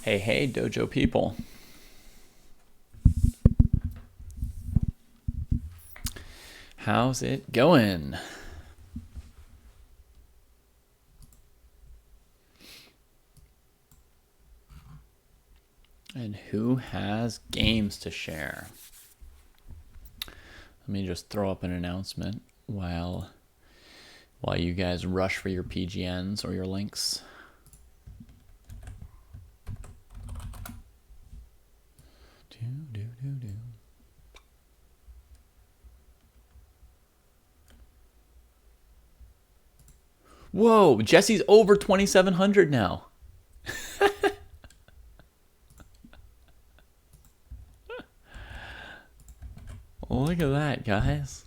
Hey, hey, dojo people. How's it going? And who has games to share? Let me just throw up an announcement while you guys rush for your PGNs or your links. Whoa, Jesse's over 2,700 now. Look at that, guys.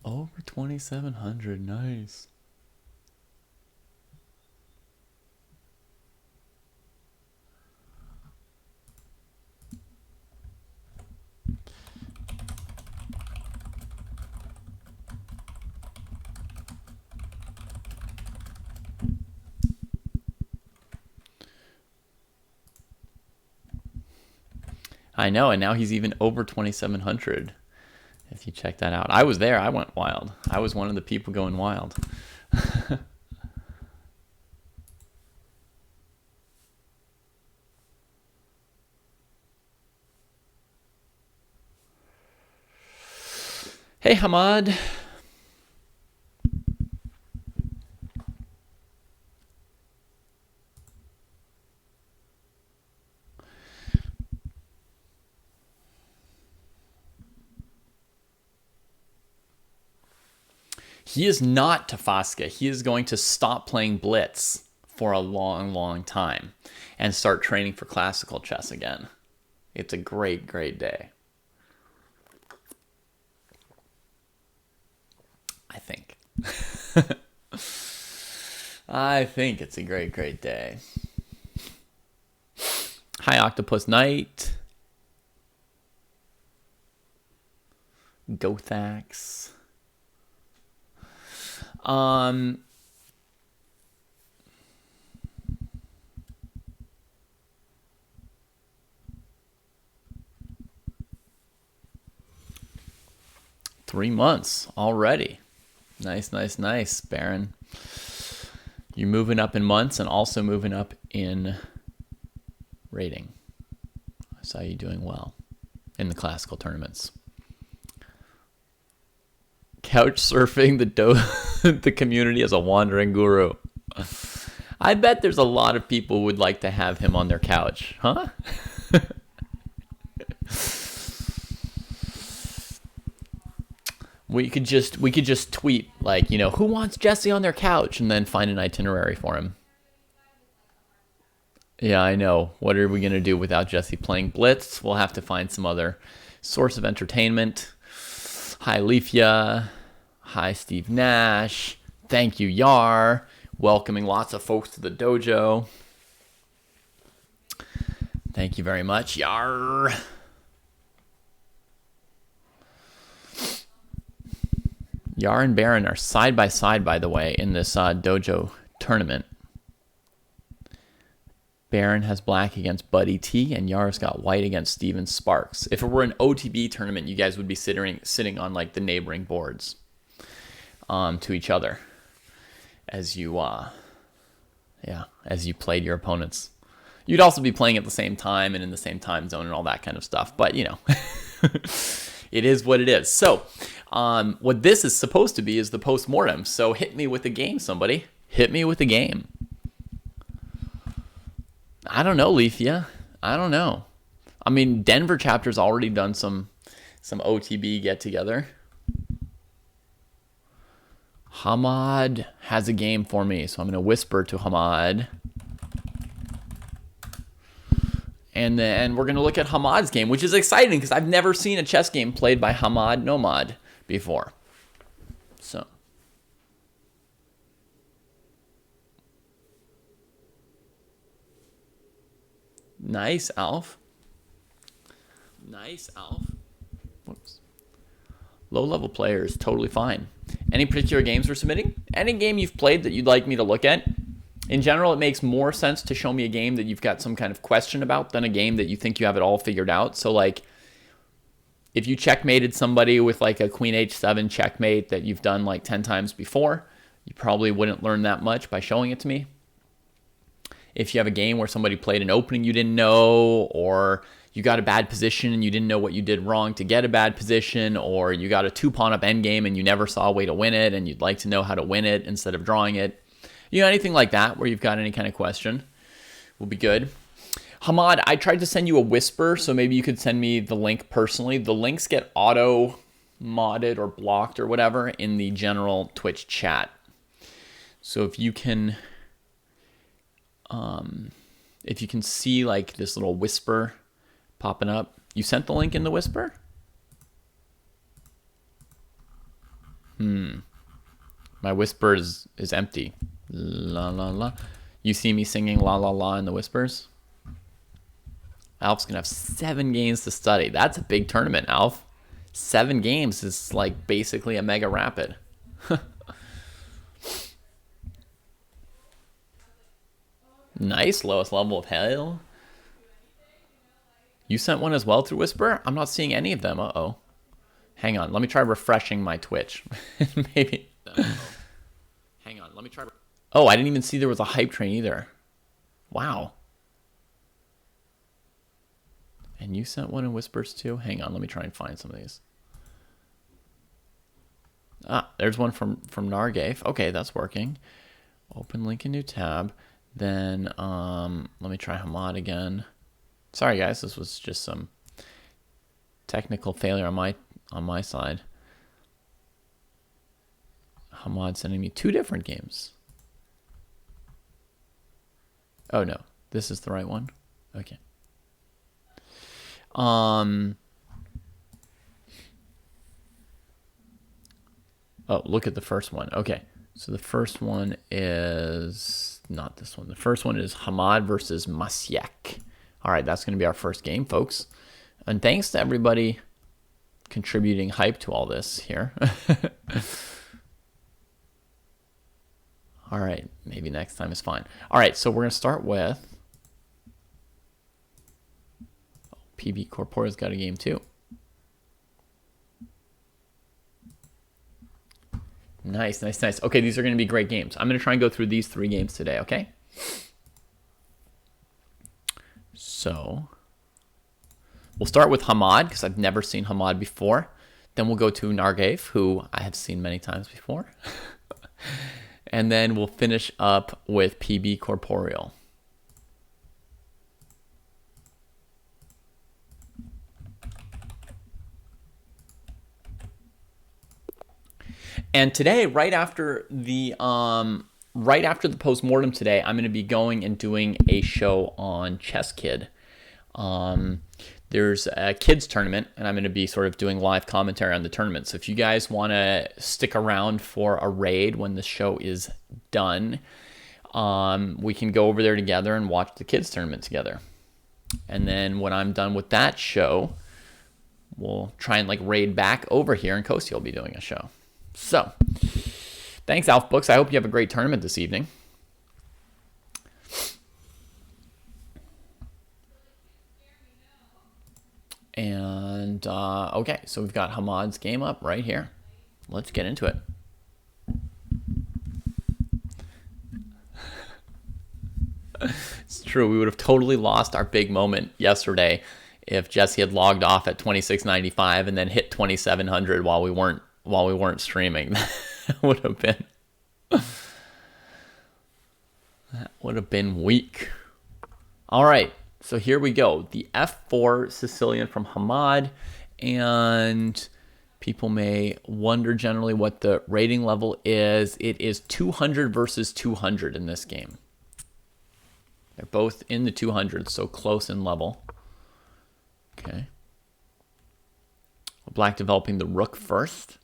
Over 2,700, nice. I know, and now he's even over 2,700. If you check that out. I was there. I went wild. I was one of the people going wild. Hey, Hamad. He is not Tafasca. He is going to stop playing Blitz for a long, long time and start training for classical chess again. It's a great, great day. I think. I think it's a great, great day. Hi, Octopus Knight. Gothax. 3 months already. Nice, nice, nice, Baron. You're moving up in months and also moving up in rating. I saw you doing well in the classical tournaments. Couch surfing the community as a wandering guru. I bet there's a lot of people who would like to have him on their couch, huh? We could just tweet like, who wants Jesse on their couch, and then find an itinerary for him. Yeah, I know. What are we gonna do without Jesse playing Blitz? We'll have to find some other source of entertainment. Hi, Leafia. Hi, Steve Nash. Thank you, Yar. Welcoming lots of folks to the dojo. Thank you very much, Yar. Yar and Baron are side by side, by the way, in this dojo tournament. Baron has black against Buddy T, and Yar's got white against Steven Sparks. If it were an OTB tournament, you guys would be sitting on like the neighboring boards to each other as you played your opponents. You'd also be playing at the same time and in the same time zone and all that kind of stuff. But, it is what it is. So, what this is supposed to be is the postmortem. So hit me with a game, somebody. Hit me with a game. I don't know, Leafia. I don't know. I mean, Denver chapter's already done some OTB get-together. Hamad has a game for me, so I'm going to whisper to Hamad. And then we're going to look at Hamad's game, which is exciting because I've never seen a chess game played by Hamad Nomad before. So. Nice, Alf. Nice, Alf. Whoops. Low-level players, totally fine. Any particular games we're submitting? Any game you've played that you'd like me to look at? In general, it makes more sense to show me a game that you've got some kind of question about than a game that you think you have it all figured out. So, like, if you checkmated somebody with, like, a queen h7 checkmate that you've done, like, 10 times before, you probably wouldn't learn that much by showing it to me. If you have a game where somebody played an opening you didn't know, or you got a bad position and you didn't know what you did wrong to get a bad position, or you got a 2-pawn up endgame and you never saw a way to win it and you'd like to know how to win it instead of drawing it, anything like that where you've got any kind of question will be good. Hamad, I tried to send you a whisper, so maybe you could send me the link personally. The links get auto-modded or blocked or whatever in the general Twitch chat. So if you can see like this little whisper popping up. You sent the link in the whisper? My whisper is empty. La la la. You see me singing la la la in the whispers? Alf's gonna have 7 games to study. That's a big tournament, Alf. 7 games is like basically a mega rapid. Nice, lowest level of hell. You sent one as well through Whisper? I'm not seeing any of them. Uh-oh. Hang on, let me try refreshing my Twitch. Maybe. Hang on, let me try. Oh, I didn't even see there was a hype train either. Wow. And you sent one in Whispers too? Hang on, let me try and find some of these. Ah, there's one from Nargave. Okay, that's working. Open link in new tab. Then let me try Hamad again. Sorry guys, this was just some technical failure on my side. Hamad sending me 2 different games. Oh no, this is the right one. Okay. Oh, look at the first one. Okay, so the first one is not this one. The first one is Hamad versus Masiek. All right, that's going to be our first game, folks. And thanks to everybody contributing hype to all this here. All right, maybe next time is fine. All right, so we're going to start with PB Corporeal's got a game too. Nice, nice, nice. Okay, these are going to be great games. I'm going to try and go through these 3 games today, okay? So, we'll start with Hamad, because I've never seen Hamad before. Then we'll go to Nargave, who I have seen many times before. And then we'll finish up with PB Corporeal. And today, right after the postmortem today, I'm going to be going and doing a show on Chess Kid. There's a kids tournament, and I'm going to be sort of doing live commentary on the tournament. So if you guys want to stick around for a raid when the show is done, we can go over there together and watch the kids tournament together. And then when I'm done with that show, we'll try and like raid back over here, and Kosi will be doing a show. So, thanks, Alf Books. I hope you have a great tournament this evening. And, okay, so we've got Hamad's game up right here. Let's get into it. It's true. We would have totally lost our big moment yesterday if Jesse had logged off at 2695 and then hit 2700 while we weren't streaming. That would have been weak. All right, so here we go. The F4 Sicilian from Hamad, and people may wonder generally what the rating level is. It is 200 versus 200 in this game. They're both in the 200s, so close in level. Okay. Black developing the rook first,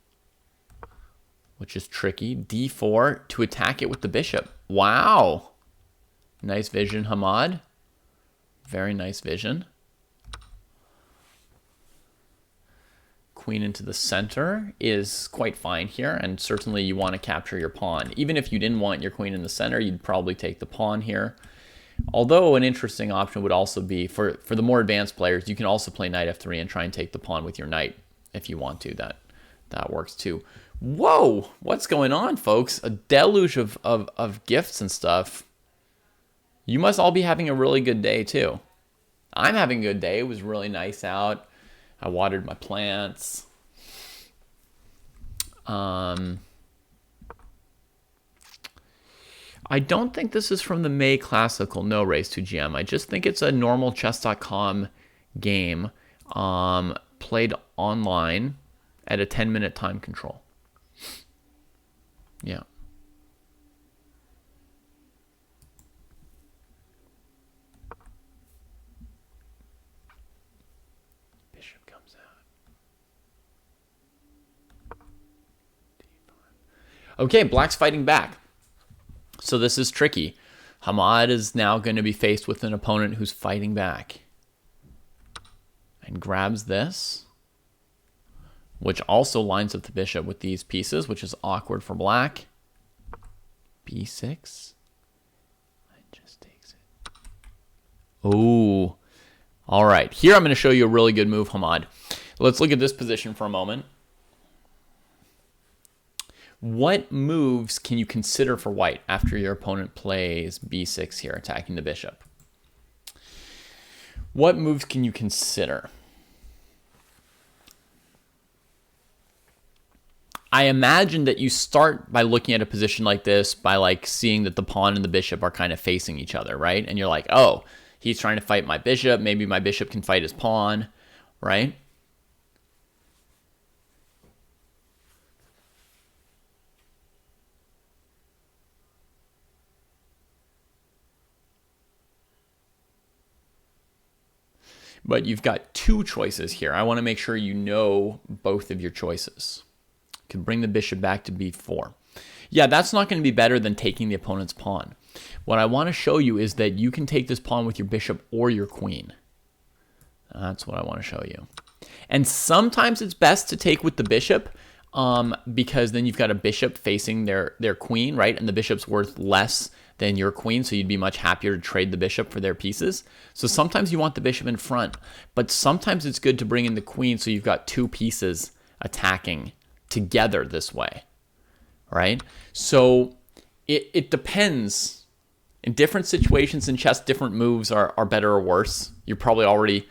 which is tricky. D4 to attack it with the bishop. Wow. Nice vision, Hamad. Very nice vision. queen into the center is quite fine here, and certainly you want to capture your pawn. Even if you didn't want your queen in the center, you'd probably take the pawn here. Although an interesting option would also be, for the more advanced players, you can also play knight f3 and try and take the pawn with your knight if you want to. That works too. Whoa! What's going on, folks? A deluge of gifts and stuff. You must all be having a really good day too. I'm having a good day. It was really nice out. I watered my plants. I don't think this is from the May Classical, no Race to GM. I just think it's a normal chess.com game played online at a 10-minute time control. Yeah. Bishop comes out. D5. Okay, black's fighting back. So this is tricky. Hamad is now going to be faced with an opponent who's fighting back. And grabs this, which also lines up the bishop with these pieces, which is awkward for black. B6. And just takes it. Oh. All right. Here I'm going to show you a really good move, Hamad. Let's look at this position for a moment. What moves can you consider for white after your opponent plays b6 here, attacking the bishop? What moves can you consider? I imagine that you start by looking at a position like this by like seeing that the pawn and the bishop are kind of facing each other, right? And you're like, oh, he's trying to fight my bishop. Maybe my bishop can fight his pawn, right? But you've got two choices here. I want to make sure you know both of your choices. You can bring the bishop back to b4. Yeah, that's not going to be better than taking the opponent's pawn. What I want to show you is that you can take this pawn with your bishop or your queen. That's what I want to show you. And sometimes it's best to take with the bishop because then you've got a bishop facing their queen, right? And the bishop's worth less than your queen, so you'd be much happier to trade the bishop for their pieces. So sometimes you want the bishop in front, but sometimes it's good to bring in the queen so you've got two pieces attacking together this way, right? So it depends. In different situations in chess, different moves are better or worse. You're probably already,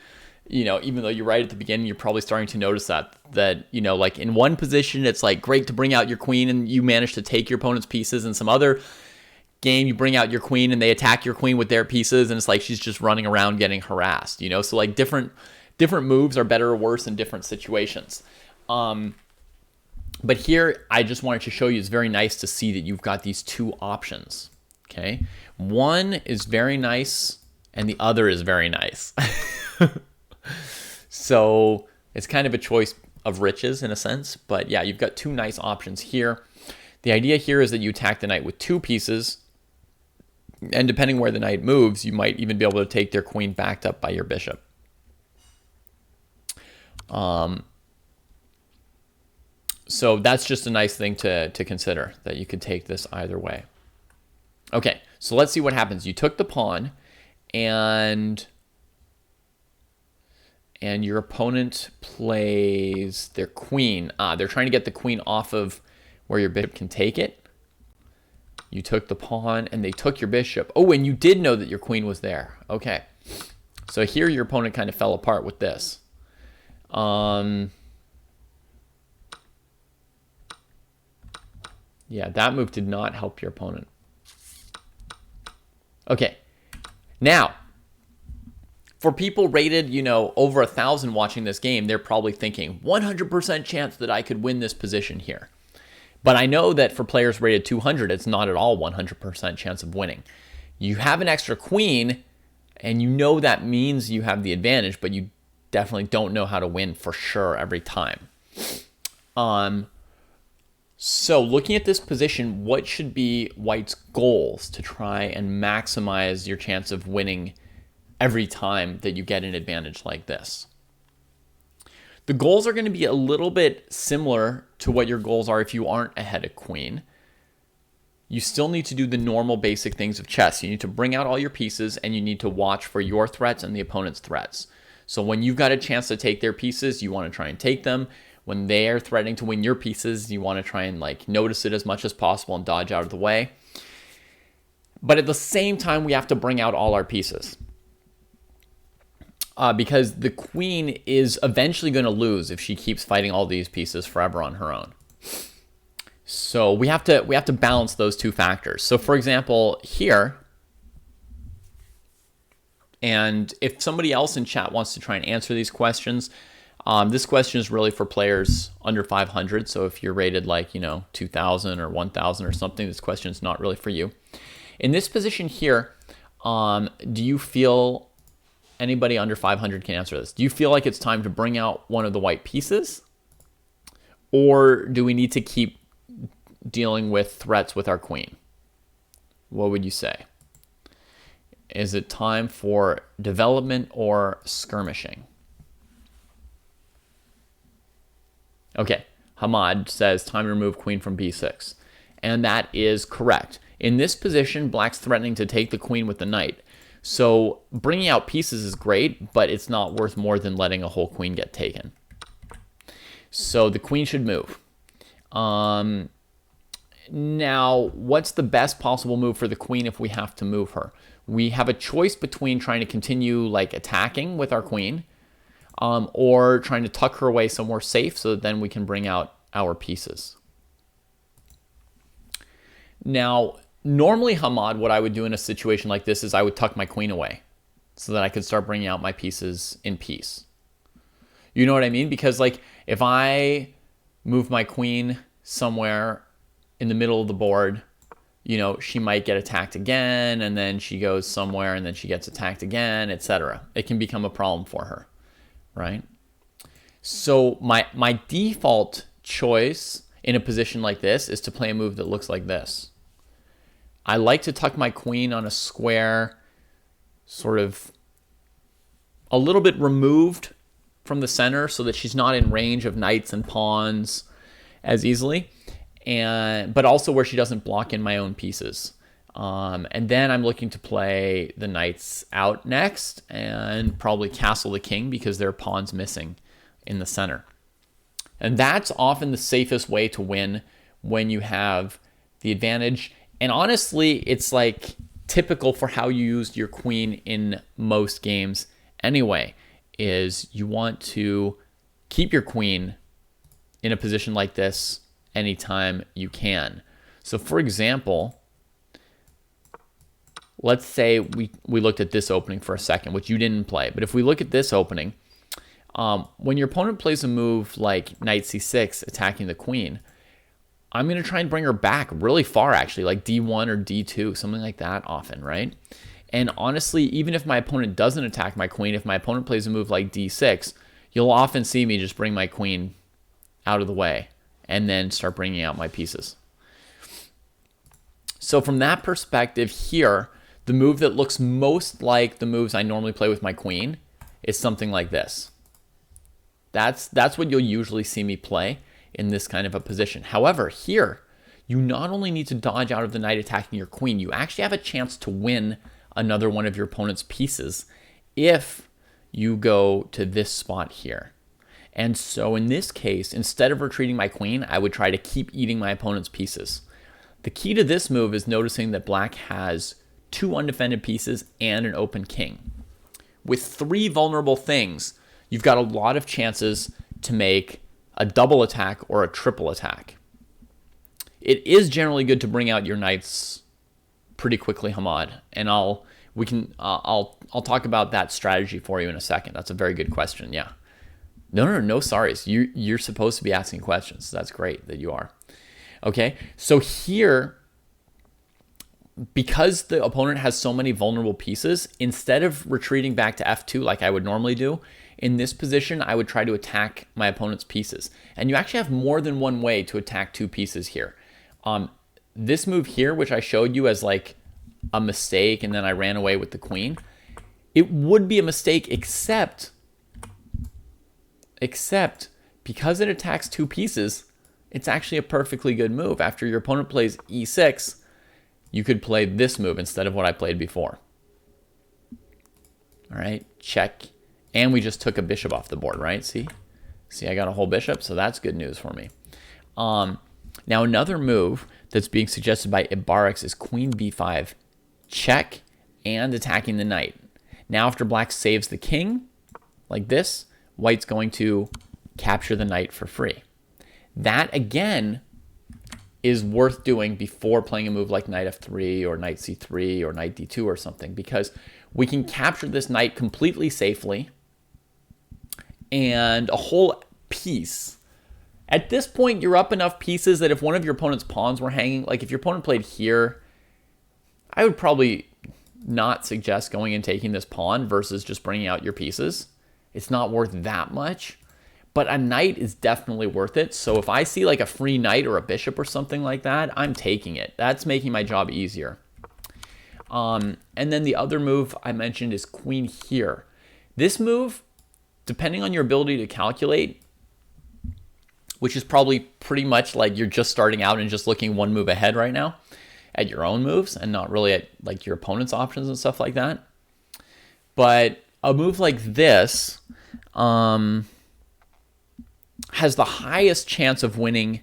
even though you're right at the beginning, you're probably starting to notice that, like in one position, it's like great to bring out your queen and you manage to take your opponent's pieces. In some other game, you bring out your queen and they attack your queen with their pieces, and it's like she's just running around getting harassed, So like different moves are better or worse in different situations. But here, I just wanted to show you, it's very nice to see that you've got these two options, okay? One is very nice, and the other is very nice. So it's kind of a choice of riches in a sense, but yeah, you've got two nice options here. The idea here is that you attack the knight with two pieces, and depending where the knight moves, you might even be able to take their queen backed up by your bishop. So that's just a nice thing to consider, that you could take this either way. Okay, so let's see what happens. You took the pawn, and your opponent plays their queen. They're trying to get the queen off of where your bishop can take it. You took the pawn, and they took your bishop. Oh, and you did know that your queen was there. Okay. So here your opponent kind of fell apart with this. Yeah, that move did not help your opponent. Okay. Now, for people rated, over 1,000 watching this game, they're probably thinking 100% chance that I could win this position here. But I know that for players rated 200, it's not at all 100% chance of winning. You have an extra queen, and that means you have the advantage, but you definitely don't know how to win for sure every time. So looking at this position, what should be white's goals to try and maximize your chance of winning every time that you get an advantage like this? The goals are going to be a little bit similar to what your goals are if you aren't ahead of queen. You still need to do the normal basic things of chess. You need to bring out all your pieces, and you need to watch for your threats and the opponent's threats. So when you've got a chance to take their pieces, you want to try and take them. When they're threatening to win your pieces, you want to try and like notice it as much as possible and dodge out of the way. But at the same time, we have to bring out all our pieces. Because the queen is eventually going to lose if she keeps fighting all these pieces forever on her own. So we have to balance those two factors. So for example, here, and if somebody else in chat wants to try and answer these questions, this question is really for players under 500. So if you're rated like, 2,000 or 1,000 or something, this question is not really for you. In this position here, do you feel anybody under 500 can answer this? Do you feel like it's time to bring out one of the white pieces? Or do we need to keep dealing with threats with our queen? What would you say? Is it time for development or skirmishing? Okay, Hamad says time to remove queen from b6. And that is correct. In this position, black's threatening to take the queen with the knight. So bringing out pieces is great, but it's not worth more than letting a whole queen get taken. So the queen should move. Now, what's the best possible move for the queen if we have to move her? We have a choice between trying to continue like attacking with our queen, or trying to tuck her away somewhere safe so that then we can bring out our pieces. Now, normally, Hamad, what I would do in a situation like this is I would tuck my queen away so that I could start bringing out my pieces in peace. You know what I mean? Because like if I move my queen somewhere in the middle of the board, she might get attacked again, and then she goes somewhere and then she gets attacked again, etc. It can become a problem for her, right? So my default choice in a position like this is to play a move that looks like this. I like to tuck my queen on a square, sort of a little bit removed from the center so that she's not in range of knights and pawns as easily, but also where she doesn't block in my own pieces. And then I'm looking to play the knights out next and probably castle the king because there are pawns missing in the center. And that's often the safest way to win when you have the advantage. And honestly, it's like typical for how you used your queen in most games anyway, is you want to keep your queen in a position like this anytime you can. So for example, let's say we looked at this opening for a second, which you didn't play. But if we look at this opening, when your opponent plays a move like knight c6 attacking the queen, I'm going to try and bring her back really far, actually, like d1 or d2, something like that often, right? And honestly, even if my opponent doesn't attack my queen, if my opponent plays a move like d6, you'll often see me just bring my queen out of the way and then start bringing out my pieces. So from that perspective here, the move that looks most like the moves I normally play with my queen is something like this. That's what you'll usually see me play in this kind of a position. However, here, you not only need to dodge out of the knight attacking your queen, you actually have a chance to win another one of your opponent's pieces if you go to this spot here. And so in this case, instead of retreating my queen, I would try to keep eating my opponent's pieces. The key to this move is noticing that black has 2 undefended pieces and an open king. With 3 vulnerable things, you've got a lot of chances to make a double attack or a triple attack. It is generally good to bring out your knights pretty quickly, Hamad, and I'll talk about that strategy for you in a second. That's a very good question. Yeah. No sorries. You're supposed to be asking questions. That's great that you are. Okay. So here, because the opponent has so many vulnerable pieces, instead of retreating back to f2 like I would normally do, in this position, I would try to attack my opponent's pieces. And you actually have more than one way to attack 2 pieces here. This move here, which I showed you as like a mistake and then I ran away with the queen, it would be a mistake except except because it attacks 2 pieces, it's actually a perfectly good move. After your opponent plays e6, you could play this move instead of what I played before. All right, check. And we just took a bishop off the board, right? See, I got a whole bishop, so that's good news for me. Now another move that's being suggested by Ibarix is queen b5, check, and attacking the knight. Now after black saves the king, like this, white's going to capture the knight for free. That, again, is worth doing before playing a move like knight f3 or knight c3 or knight d2 or something, because we can capture this knight completely safely and a whole piece. At this point, you're up enough pieces that if one of your opponent's pawns were hanging, like if your opponent played here, I would probably not suggest going and taking this pawn versus just bringing out your pieces. It's not worth that much, but a knight is definitely worth it. So if I see like a free knight or a bishop or something like that, I'm taking it. That's making my job easier. And then the other move I mentioned is queen here. This move, depending on your ability to calculate, which is probably pretty much like you're just starting out and just looking one move ahead right now at your own moves and not really at like your opponent's options and stuff like that. But a move like this has the highest chance of winning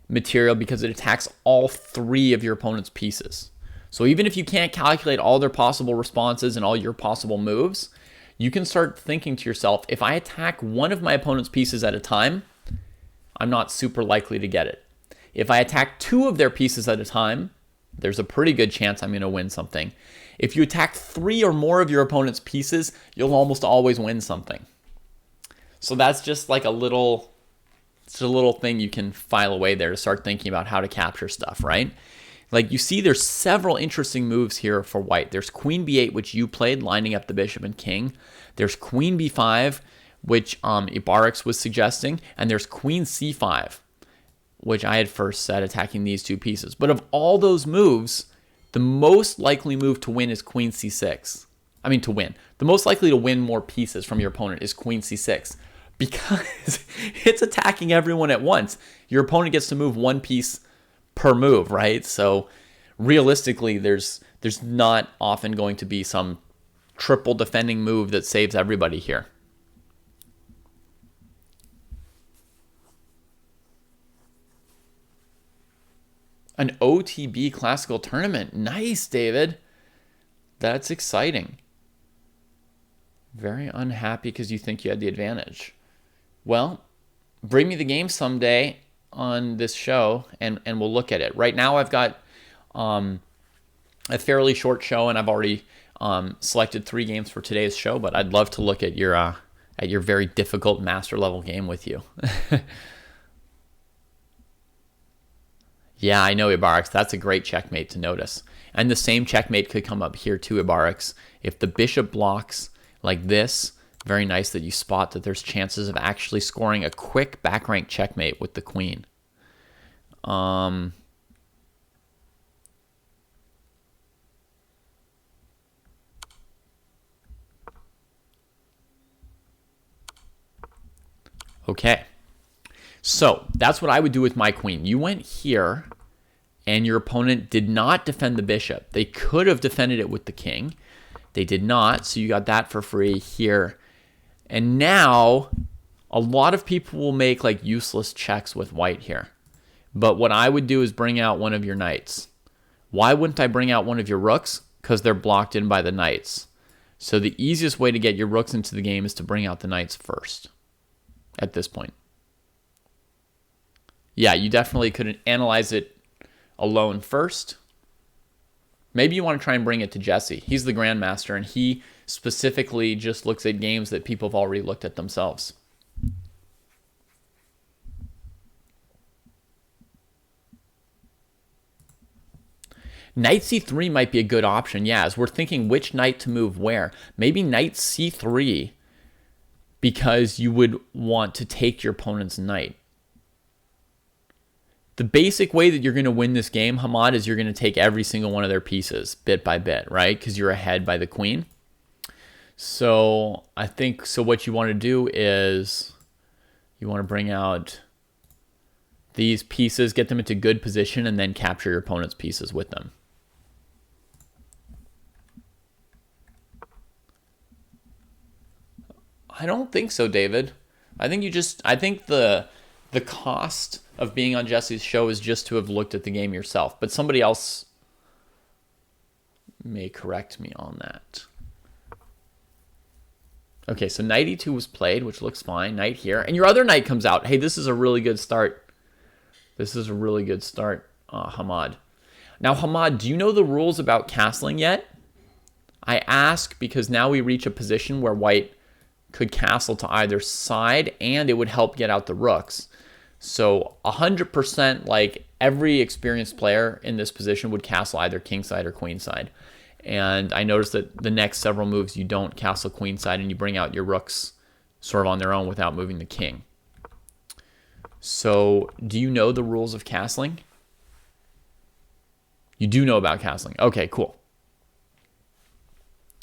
material because it attacks all 3 of your opponent's pieces. So even if you can't calculate all their possible responses and all your possible moves, you can start thinking to yourself, if I attack one of my opponent's pieces at a time, I'm not super likely to get it. If I attack 2 of their pieces at a time, there's a pretty good chance I'm going to win something. If you attack 3 or more of your opponent's pieces, you'll almost always win something. So that's just like a little thing you can file away there to start thinking about how to capture stuff, right? Like you see there's several interesting moves here for white. There's queen b8, which you played, lining up the bishop and king. There's queen b5, which Ibarix was suggesting, and there's queen c5, which I had first said attacking these 2 pieces. But of all those moves, the most likely move to win is queen c6. I mean to win. The most likely to win more pieces from your opponent is queen c6 because it's attacking everyone at once. Your opponent gets to move 1 piece per move, right? So realistically, there's not often going to be some triple defending move that saves everybody here. An OTB classical tournament. Nice, David. That's exciting. Very unhappy because you think you had the advantage. Well, bring me the game someday on this show and we'll look at it. Right now I've got a fairly short show and I've already selected 3 games for today's show, but I'd love to look at your very difficult master level game with you. Yeah, I know, Ibarix. That's a great checkmate to notice. And the same checkmate could come up here too, Ibarix. If the bishop blocks like this, very nice that you spot that there's chances of actually scoring a quick back rank checkmate with the queen. Okay. So that's what I would do with my queen. You went here and your opponent did not defend the bishop. They could have defended it with the king. They did not, so you got that for free here. And now a lot of people will make like useless checks with white here. But what I would do is bring out one of your knights. Why wouldn't I bring out one of your rooks? Because they're blocked in by the knights. So the easiest way to get your rooks into the game is to bring out the knights first at this point. Yeah, you definitely could analyze it alone first. Maybe you want to try and bring it to Jesse. He's the grandmaster, and he specifically just looks at games that people have already looked at themselves. Knight c3 might be a good option, yeah, as we're thinking which knight to move where. Maybe knight c3 because you would want to take your opponent's knight. The basic way that you're going to win this game, Hamad, is you're going to take every single one of their pieces bit by bit, right? Because you're ahead by the queen. So I think, so what you want to do is You want to bring out these pieces, get them into good position, and then capture your opponent's pieces with them. I don't think so, David. I think the cost of being on Jesse's show is just to have looked at the game yourself. But somebody else may correct me on that. Okay, so knight e2 was played, which looks fine. Knight here. And your other knight comes out. Hey, this is a really good start. This is a really good start, Hamad. Now, Hamad, do you know the rules about castling yet? I ask because now we reach a position where white could castle to either side, and it would help get out the rooks. So 100%, like every experienced player in this position would castle either kingside or queenside. And I noticed that the next several moves, you don't castle queenside and you bring out your rooks sort of on their own without moving the king. So do you know the rules of castling? You do know about castling. Okay, cool.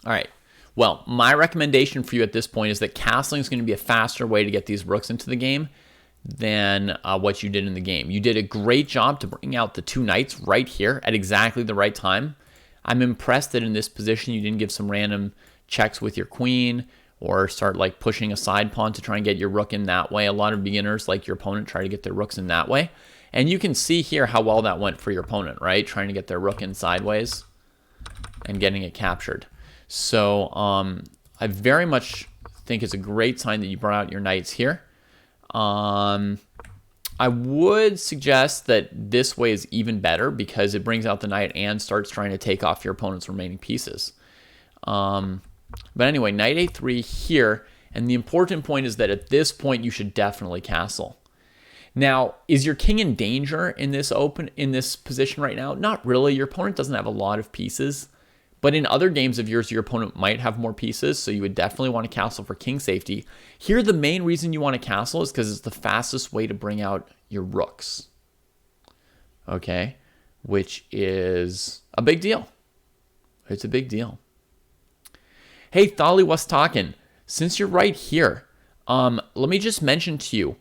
All right. Well, my recommendation for you at this point is that castling is going to be a faster way to get these rooks into the game than what you did in the game. You did a great job to bring out the two knights right here at exactly the right time. I'm impressed that in this position you didn't give some random checks with your queen or start like pushing a side pawn to try and get your rook in that way. A lot of beginners, like your opponent, try to get their rooks in that way. And you can see here how well that went for your opponent, right? Trying to get their rook in sideways and getting it captured. So I very much think it's a great sign that you brought out your knights here. I would suggest that this way is even better because it brings out the knight and starts trying to take off your opponent's remaining pieces. But anyway, knight a3 here. And the important point is that at this point, you should definitely castle. Now, is your king in danger in this position right now? Not really. Your opponent doesn't have a lot of pieces. But in other games of yours, your opponent might have more pieces, so you would definitely want to castle for king safety. Here, the main reason you want to castle is because it's the fastest way to bring out your rooks. Okay? Which is a big deal. It's a big deal. Hey, Thali was talking. Since you're right here, let me just mention to you,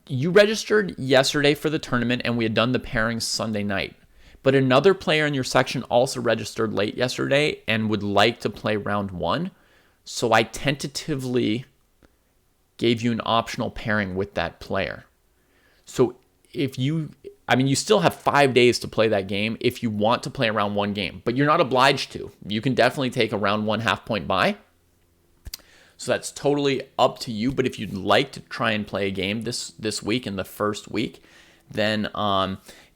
you registered yesterday for the tournament, and we had done the pairings Sunday night. But another player in your section also registered late yesterday and would like to play round one. So I tentatively gave you an optional pairing with that player. So if you still have 5 days to play that game if you want to play a round one game, but you're not obliged to. You can definitely take a round one half-point bye. So that's totally up to you. But if you'd like to try and play a game this week in the first week, then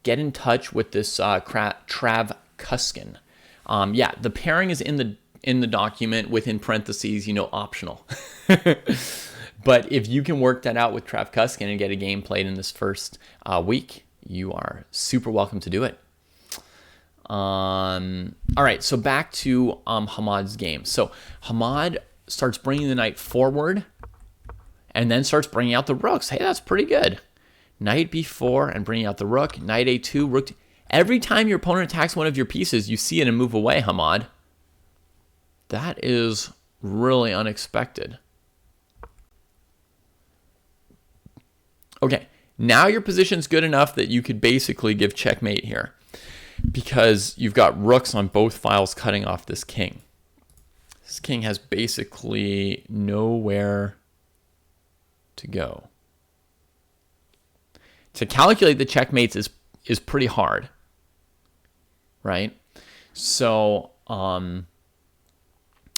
get in touch with this Trav Kuskin. Yeah, the pairing is in the document within parentheses, optional. But if you can work that out with Trav Kuskin and get a game played in this first week, you are super welcome to do it. All right, so back to Hamad's game. So Hamad starts bringing the knight forward and then starts bringing out the rooks. Hey, that's pretty good. Knight b4 and bringing out the rook. Knight a2, rook. Every time your opponent attacks one of your pieces, you see it and move away, Hamad. That is really unexpected. Okay, now your position's good enough that you could basically give checkmate here because you've got rooks on both files cutting off this king. This king has basically nowhere to go. To calculate the checkmates is pretty hard, right? So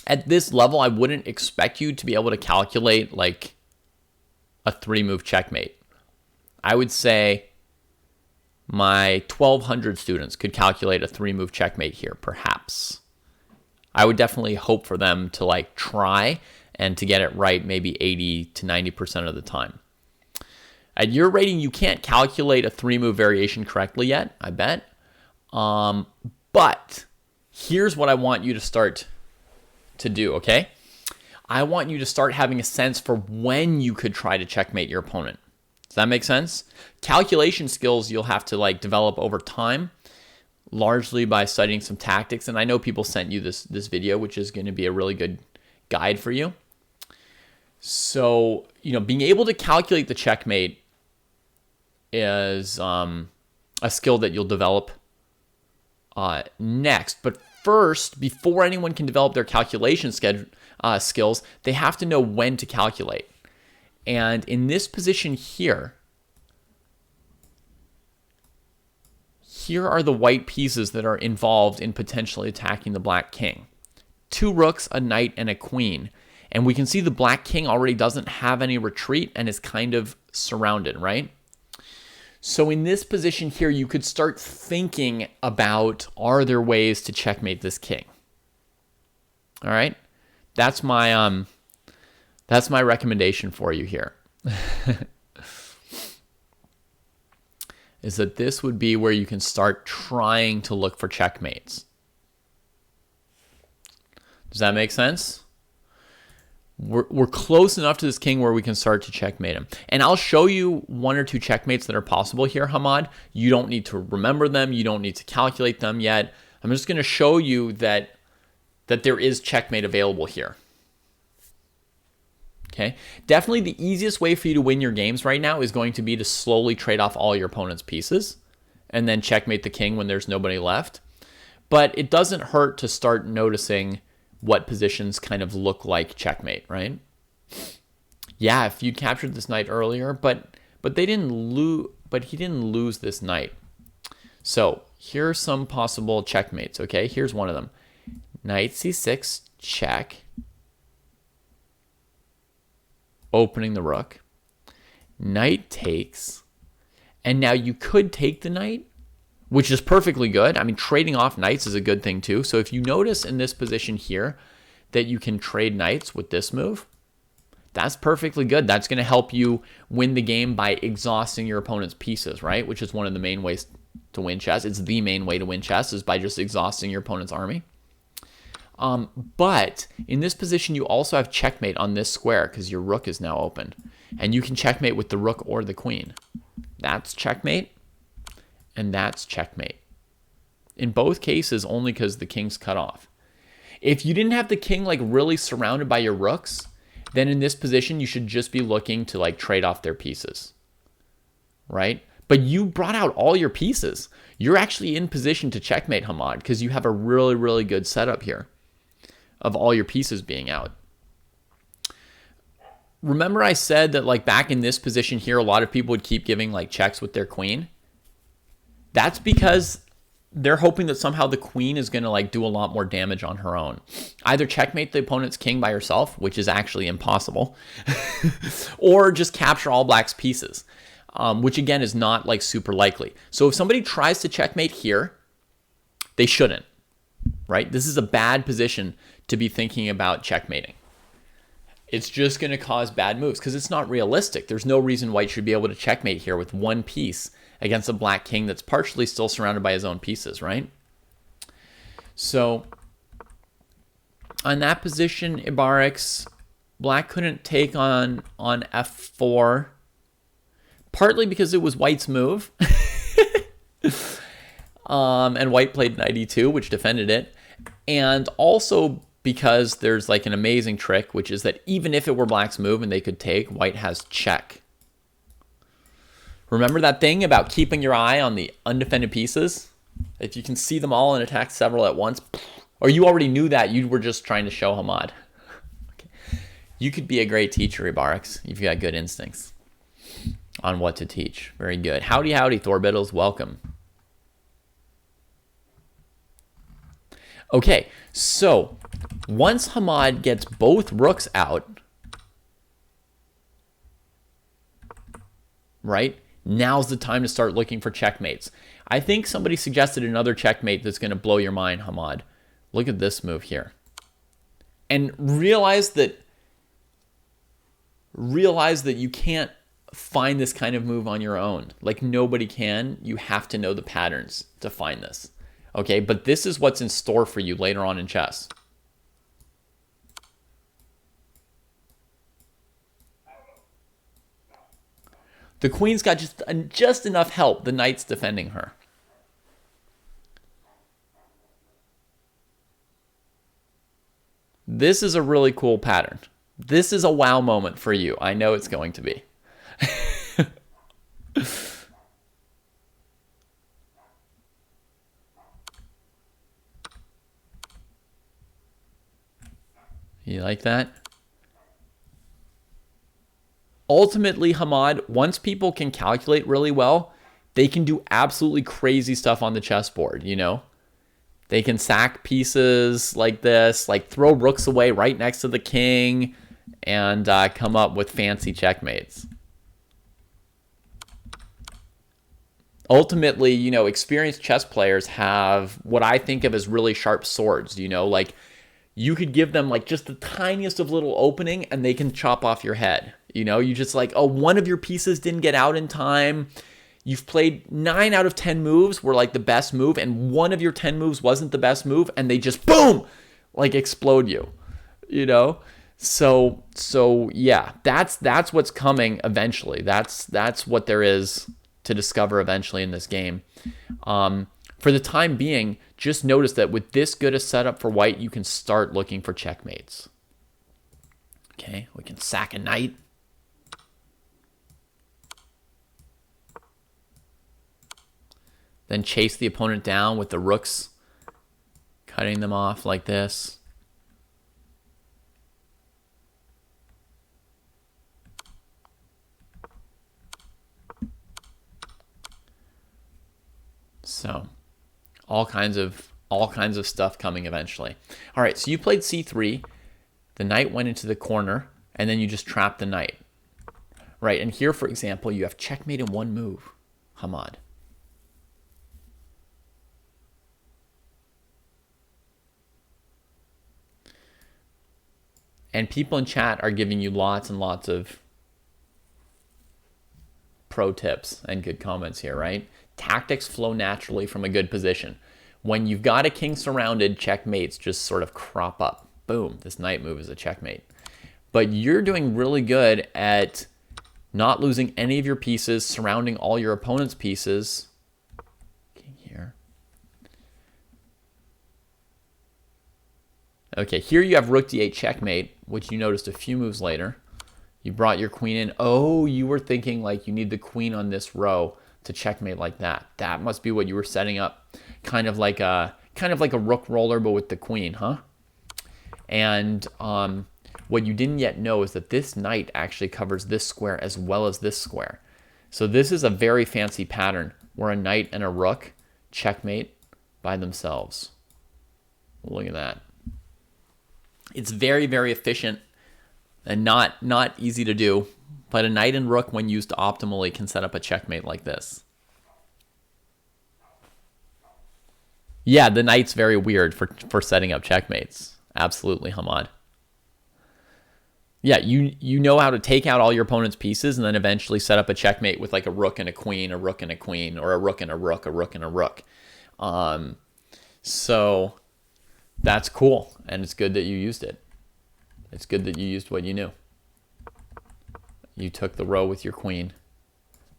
at this level, I wouldn't expect you to be able to calculate like a 3-move checkmate. I would say my 1,200 students could calculate a 3-move checkmate here, perhaps. I would definitely hope for them to like try and to get it right maybe 80 to 90% of the time. At your rating, you can't calculate a 3-move variation correctly yet, I bet. But here's what I want you to start to do, okay? I want you to start having a sense for when you could try to checkmate your opponent. Does that make sense? Calculation skills you'll have to like develop over time, largely by studying some tactics. And I know people sent you this video, which is going to be a really good guide for you. So, being able to calculate the checkmate is a skill that you'll develop next. But first, before anyone can develop their calculation skills, they have to know when to calculate. And in this position here are the white pieces that are involved in potentially attacking the black king. 2 rooks, a knight, and a queen. And we can see the black king already doesn't have any retreat and is kind of surrounded, right? So in this position here, you could start thinking about, are there ways to checkmate this king? All right? That's my recommendation for you here. Is that this would be where you can start trying to look for checkmates. Does that make sense? We're close enough to this king where we can start to checkmate him. And I'll show you 1 or 2 checkmates that are possible here, Hamad. You don't need to remember them. You don't need to calculate them yet. I'm just going to show you that there is checkmate available here. Okay, definitely the easiest way for you to win your games right now is going to be to slowly trade off all your opponent's pieces and then checkmate the king when there's nobody left. But it doesn't hurt to start noticing what positions kind of look like checkmate, right? Yeah, if you captured this knight earlier, but they didn't lose, but he didn't lose this knight. So here are some possible checkmates, okay? Here's one of them. Knight c6, check. Opening the rook. Knight takes. And now you could take the knight, which is perfectly good. I mean, trading off knights is a good thing too. So if you notice in this position here that you can trade knights with this move, that's perfectly good. That's going to help you win the game by exhausting your opponent's pieces, right? Which is one of the main ways to win chess. It's the main way to win chess is by just exhausting your opponent's army. But in this position, you also have checkmate on this square because your rook is now open. And you can checkmate with the rook or the queen. That's checkmate. And that's checkmate. In both cases, only because the king's cut off. If you didn't have the king like really surrounded by your rooks, then in this position, you should just be looking to like trade off their pieces. Right? But you brought out all your pieces. You're actually in position to checkmate, Hamad, because you have a really, really good setup here of all your pieces being out. Remember I said that like back in this position here, a lot of people would keep giving like checks with their queen? That's because they're hoping that somehow the queen is going to like do a lot more damage on her own. Either checkmate the opponent's king by herself, which is actually impossible, or just capture all black's pieces, which again is not like super likely. So if somebody tries to checkmate here, they shouldn't, right? This is a bad position to be thinking about checkmating. It's just going to cause bad moves because it's not realistic. There's no reason white should be able to checkmate here with one piece against a black king that's partially still surrounded by his own pieces, right? So on that position, Ibarix, black couldn't take on f4, partly because it was white's move. And white played knight e2, which defended it. And also because there's like an amazing trick, which is that even if it were black's move and they could take, white has check. Remember that thing about keeping your eye on the undefended pieces? If you can see them all and attack several at once, or you already knew that, you were just trying to show Hamad. Okay. You could be a great teacher, Ibarix. You've got good instincts on what to teach. Very good. Howdy, howdy, Thorbiddles. Welcome. Okay, so once Hamad gets both rooks out, right, now's the time to start looking for checkmates. I think somebody suggested another checkmate that's going to blow your mind, Hamad. Look at this move here. And realize that you can't find this kind of move on your own. Like nobody can. You have to know the patterns to find this. Okay, but this is what's in store for you later on in chess. The queen's got just enough help. The knight's defending her. This is a really cool pattern. This is a wow moment for you. I know it's going to be. You like that? Ultimately, Hamad, once people can calculate really well, they can do absolutely crazy stuff on the chessboard, you know? They can sack pieces like this, like throw rooks away right next to the king, and come up with fancy checkmates. Ultimately, you know, experienced chess players have what I think of as really sharp swords, you know? Like, you could give them like just the tiniest of little opening and they can chop off your head. You know, you just like, oh, one of your pieces didn't get out in time. You've played 9 out of 10 moves were like the best move, and one of your 10 moves wasn't the best move, and they just boom, like explode you. You know, so yeah, that's what's coming eventually. That's what there is to discover eventually in this game. For the time being, just notice that with this good a setup for white, you can start looking for checkmates. Okay, we can sack a knight. Then chase the opponent down with the rooks, cutting them off like this. So, all kinds of stuff coming eventually. All right, so you played c3. The knight went into the corner, and then you just trapped the knight. Right, and here, for example, you have checkmate in one move, Hamad. And people in chat are giving you lots and lots of pro tips and good comments here, right? Tactics flow naturally from a good position. When you've got a king surrounded, checkmates just sort of crop up. Boom, this knight move is a checkmate. But you're doing really good at not losing any of your pieces, surrounding all your opponent's pieces. King here. Okay, here you have rook d8 checkmate, which you noticed a few moves later. You brought your queen in. Oh, you were thinking like you need the queen on this row to checkmate like that. That must be what you were setting up. Kind of like a rook roller, but with the queen, huh? And what you didn't yet know is that this knight actually covers this square as well as this square. So this is a very fancy pattern where a knight and a rook checkmate by themselves. Look at that. It's very, very efficient and not easy to do, but a knight and rook, when used optimally, can set up a checkmate like this. Yeah, the knight's very weird for setting up checkmates. Absolutely, Hamad. Yeah, you know how to take out all your opponent's pieces and then eventually set up a checkmate with like a rook and a queen, a rook and a queen, or a rook and a rook, a rook and a rook. So that's cool, and it's good that you used it. It's good that you used what you knew. You took the row with your queen,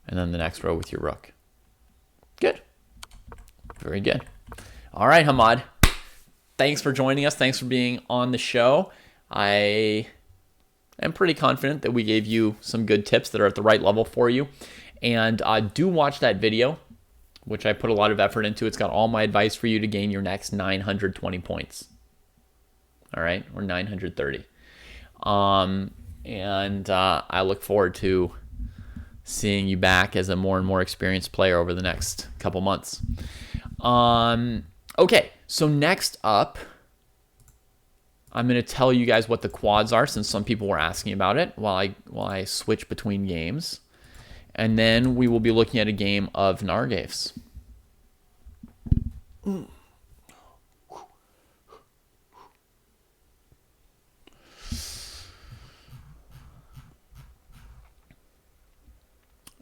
and then the next row with your rook. Good. Very good. All right, Hamad. Thanks for joining us. Thanks for being on the show. I am pretty confident that we gave you some good tips that are at the right level for you. And do watch that video, which I put a lot of effort into. It's got all my advice for you to gain your next 920 points. All right, or 930. And I look forward to seeing you back as a more and more experienced player over the next couple months. Okay, so next up, I'm going to tell you guys what the quads are, since some people were asking about it while I switch between games. And then we will be looking at a game of Nargaves.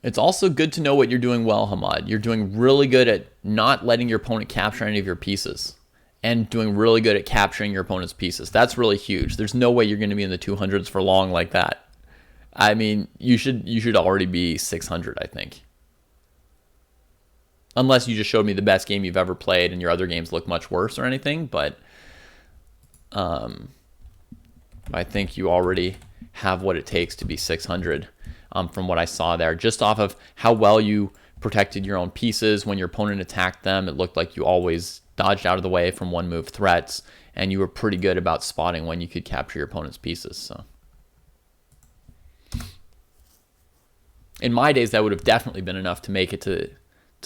It's also good to know what you're doing well, Hamad. You're doing really good at not letting your opponent capture any of your pieces, and doing really good at capturing your opponent's pieces. That's really huge. There's no way you're going to be in the 200s for long like that. I mean, you should already be 600, I think. Unless you just showed me the best game you've ever played and your other games look much worse or anything, but I think you already have what it takes to be 600 from what I saw there. Just off of how well you protected your own pieces when your opponent attacked them, it looked like you always dodged out of the way from one move threats, and you were pretty good about spotting when you could capture your opponent's pieces. So in my days, that would have definitely been enough to make it to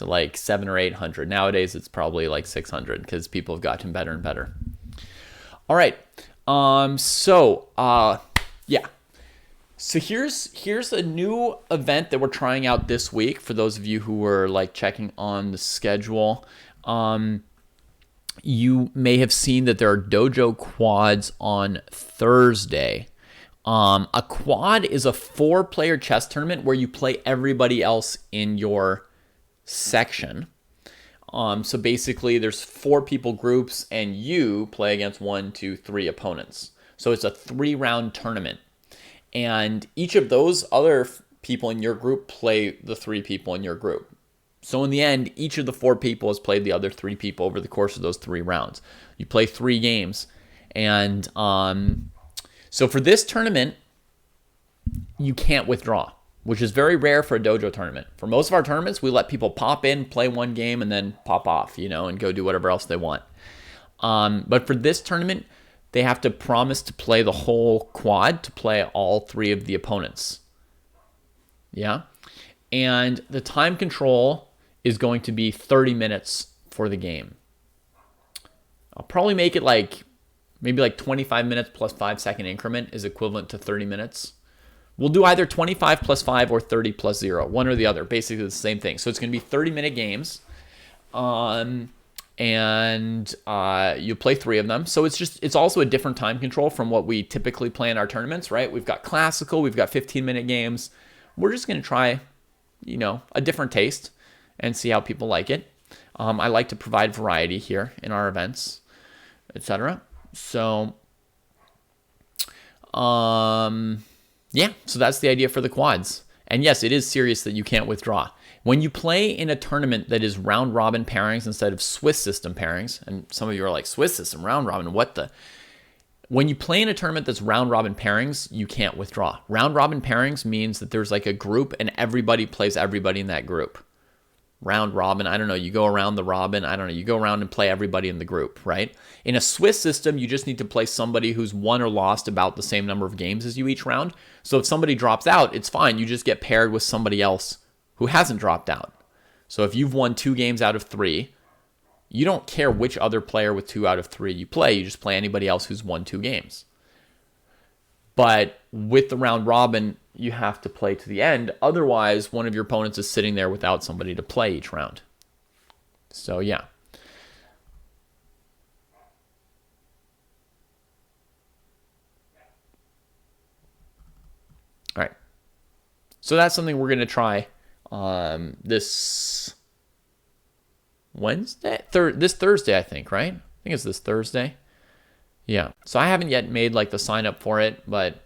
like 700 or 800. Nowadays, it's probably like 600 because people have gotten better and better. All right. Yeah. So here's a new event that we're trying out this week for those of you who were like checking on the schedule. You may have seen that there are dojo quads on Thursday. A quad is a 4-player chess tournament where you play everybody else in your section. So basically there's 4 people groups and you play against 1, 2, 3 opponents. So it's a 3-round tournament. And each of those other people in your group play the 3 people in your group. So in the end, each of the 4 people has played the other 3 people over the course of those 3 rounds. You play 3 games. And so for this tournament, you can't withdraw, which is very rare for a dojo tournament. For most of our tournaments, we let people pop in, play 1 game, and then pop off, and go do whatever else they want. But for this tournament, they have to promise to play the whole quad, to play all 3 of the opponents. Yeah? And the time control is going to be 30 minutes for the game. I'll probably make it maybe 25 minutes plus 5-second increment is equivalent to 30 minutes. We'll do either 25 plus 5 or 30 plus 0, one or the other, basically the same thing. So it's going to be 30-minute games. And you play 3 of them. So it's also a different time control from what we typically play in our tournaments, right? We've got classical, we've got 15-minute games. We're just going to try, a different taste and see how people like it. I like to provide variety here in our events, etc. So, yeah, so that's the idea for the quads. And yes, it is serious that you can't withdraw. When you play in a tournament that is round robin pairings instead of Swiss system pairings, and some of you are like, Swiss system, round robin, what the? When you play in a tournament that's round robin pairings, you can't withdraw. Round robin pairings means that there's like a group and everybody plays everybody in that group. Round robin, I don't know, you go around the robin, I don't know, you go around and play everybody in the group, right? In a Swiss system, you just need to play somebody who's won or lost about the same number of games as you each round. So if somebody drops out, it's fine. You just get paired with somebody else who hasn't dropped out. So if you've won 2 games out of 3, you don't care which other player with 2 out of 3 you play. You just play anybody else who's won 2 games. But with the round robin, you have to play to the end. Otherwise, one of your opponents is sitting there without somebody to play each round. So, yeah. All right. So that's something we're going to try this Wednesday? This Thursday, I think, right? I think it's this Thursday. Yeah. So I haven't yet made the sign up for it, but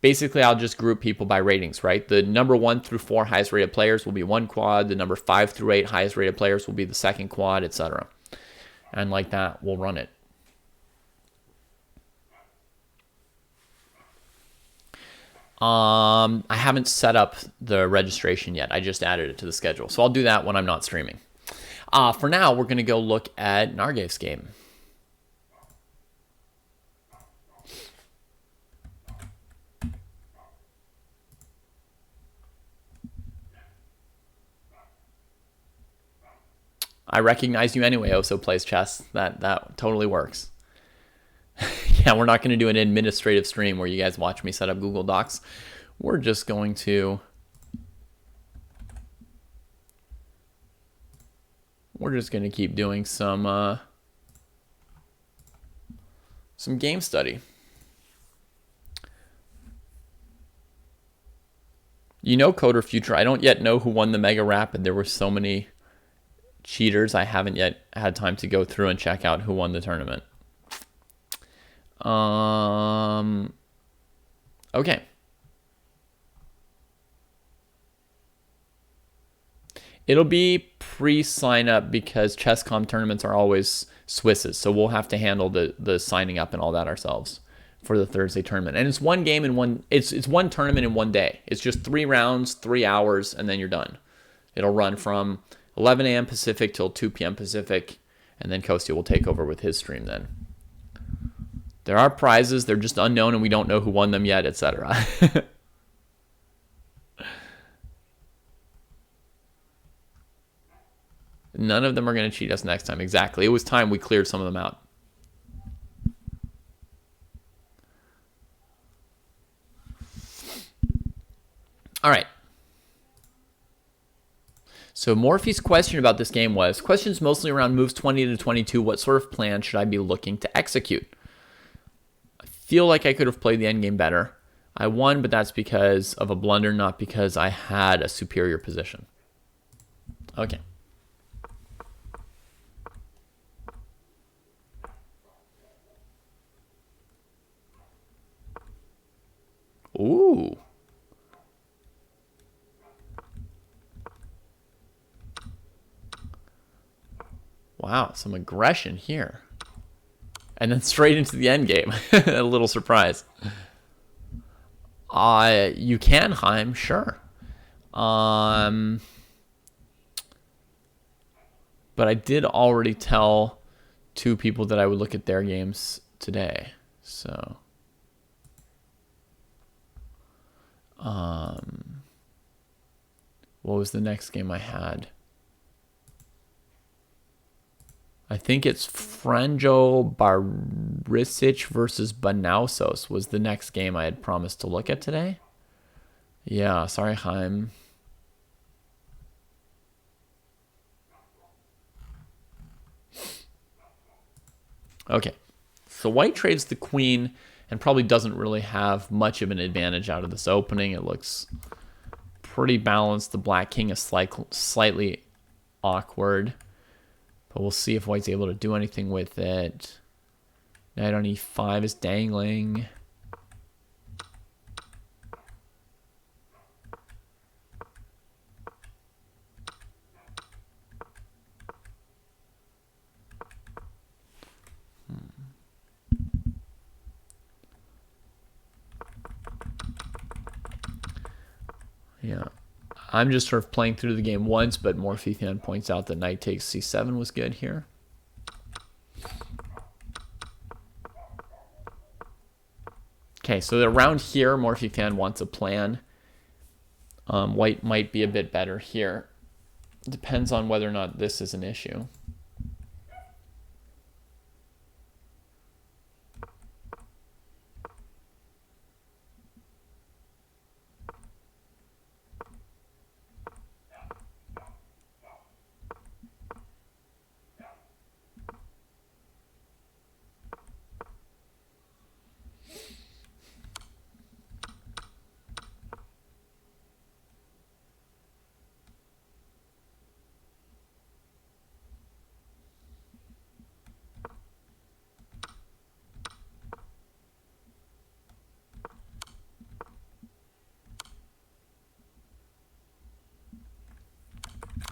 basically I'll just group people by ratings, right? The number 1 through 4 highest rated players will be 1 quad. The number 5 through 8 highest rated players will be the 2nd quad, etc. And like that, we'll run it. I haven't set up the registration yet. I just added it to the schedule. So I'll do that when I'm not streaming. For now, we're going to go look at Nargev's game. I recognize you anyway, Oso plays chess. That totally works. Yeah, we're not going to do an administrative stream where you guys watch me set up Google Docs. We're just going to... keep doing some game study. Coder Future, I don't yet know who won the Mega Rapid. There were so many cheaters. I haven't yet had time to go through and check out who won the tournament. Okay. It'll be pre-sign up because ChessCom tournaments are always Swisses, so we'll have to handle the signing up and all that ourselves for the Thursday tournament. And it's one game in one, it's one tournament in one day. It's just 3 rounds, 3 hours, and then you're done. It'll run from 11 a.m. Pacific till 2 p.m. Pacific, and then Kosti will take over with his stream then. There are prizes, they're just unknown and we don't know who won them yet, etc. None of them are going to cheat us next time. Exactly. It was time we cleared some of them out. All right. So Morphe's question about this game was, questions mostly around moves 20 to 22. What sort of plan should I be looking to execute? I feel like I could have played the endgame better. I won, but that's because of a blunder, not because I had a superior position. Okay. Ooh. Wow, some aggression here. And then straight into the end game. A little surprise. You can, Chaim, sure. But I did already tell 2 people that I would look at their games today. So what was the next game I had? I think it's Franjo Barisic versus Banausos was the next game I had promised to look at today. Yeah, sorry, Chaim. Okay, so white trades the queen and probably doesn't really have much of an advantage out of this opening. It looks pretty balanced. The black king is slightly awkward. But we'll see if white's able to do anything with it. Knight on e5 is dangling. Yeah. I'm just sort of playing through the game once, but Morphethian points out that knight takes c7 was good here. Okay, so around here, Morphethian wants a plan. White might be a bit better here. Depends on whether or not this is an issue.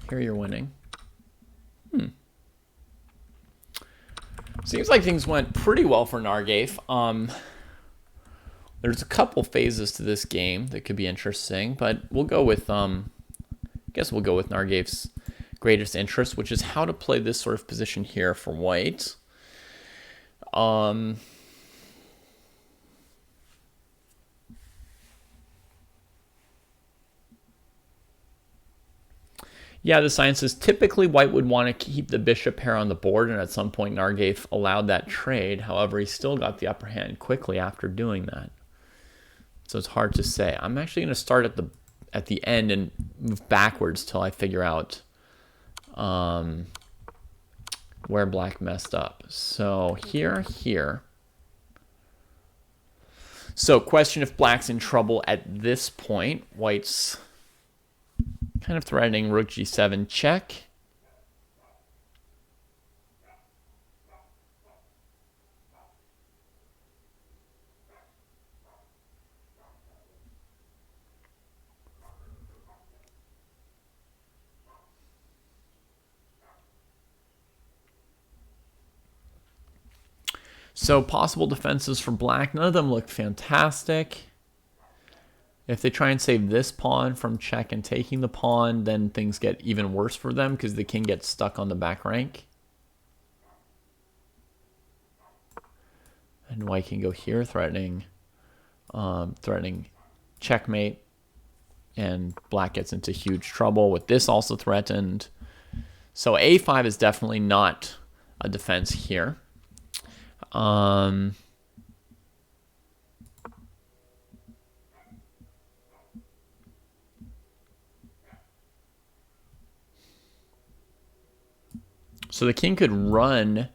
Here you're winning. Seems like things went pretty well for Nargave. There's a couple phases to this game that could be interesting, but we'll go with I guess we'll go with Nargave's greatest interest, which is how to play this sort of position here for white. Yeah, the science is typically white would want to keep the bishop pair on the board, and at some point Nargave allowed that trade. However, he still got the upper hand quickly after doing that. So it's hard to say. I'm actually going to start at the end and move backwards till I figure out where black messed up. So here. So question if black's in trouble at this point. White's kind of threatening rook g7 check. So possible defenses for black. None of them look fantastic. If they try and save this pawn from check and taking the pawn, then things get even worse for them because the king gets stuck on the back rank. And white can go here, threatening checkmate. And black gets into huge trouble with this also threatened. So a5 is definitely not a defense here. So the king could run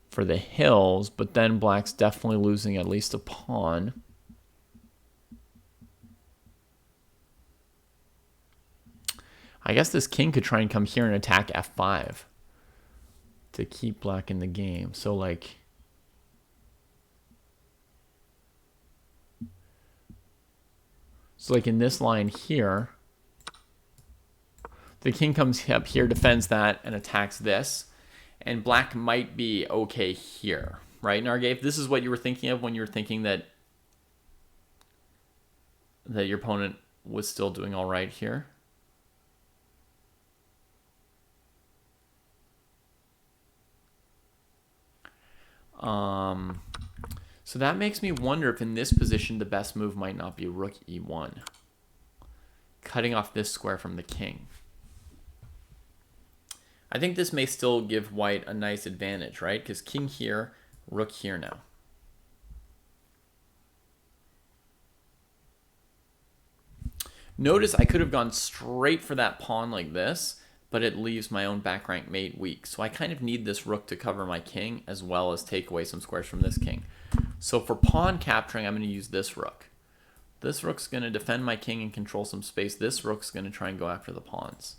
for the hills, but then black's definitely losing at least a pawn. I guess this king could try and come here and attack f5 to keep black in the game. So like in this line here, the king comes up here, defends that, and attacks this. And black might be okay here, right, Nargave? This is what you were thinking of when you were thinking that your opponent was still doing all right here. So that makes me wonder if in this position the best move might not be rook e1, cutting off this square from the king. I think this may still give white a nice advantage, right? Because king here, rook here now. Notice I could have gone straight for that pawn like this, but it leaves my own back rank mate weak. So I kind of need this rook to cover my king as well as take away some squares from this king. So for pawn capturing, I'm going to use this rook. This rook's going to defend my king and control some space. This rook's going to try and go after the pawns.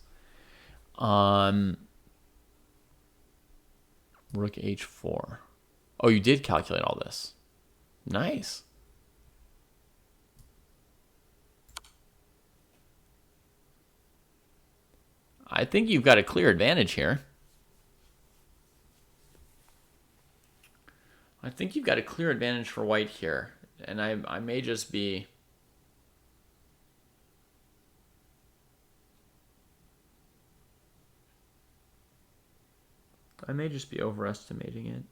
Rook h4. Oh, you did calculate all this. Nice. I think you've got a clear advantage here. I think you've got a clear advantage for white here. And I may just be... overestimating it.